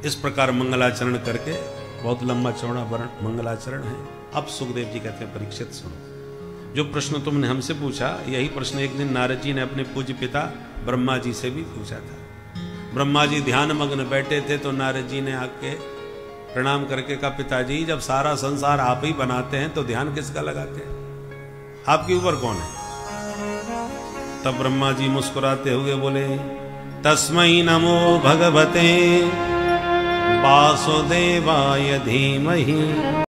इस प्रकार मंगलाचरण करके, बहुत लंबा चौड़ा मंगलाचरण है। अब सुखदेव जी कहते हैं, परीक्षित सुनो, जो प्रश्न तुमने हमसे पूछा, यही प्रश्न एक दिन नारद जी ने अपने पूज्य पिता ब्रह्मा जी से भी पूछा था। ब्रह्मा जी ध्यान मग्न बैठे थे, तो नारद जी ने आके प्रणाम करके कहा, पिताजी जब सारा संसार आप ही बनाते हैं तो ध्यान किसका लगाते हैं? आपके ऊपर कौन है? तब ब्रह्मा जी मुस्कुराते हुए बोले, तस्मै नमो भगवते वासुदेवाय धीमहि।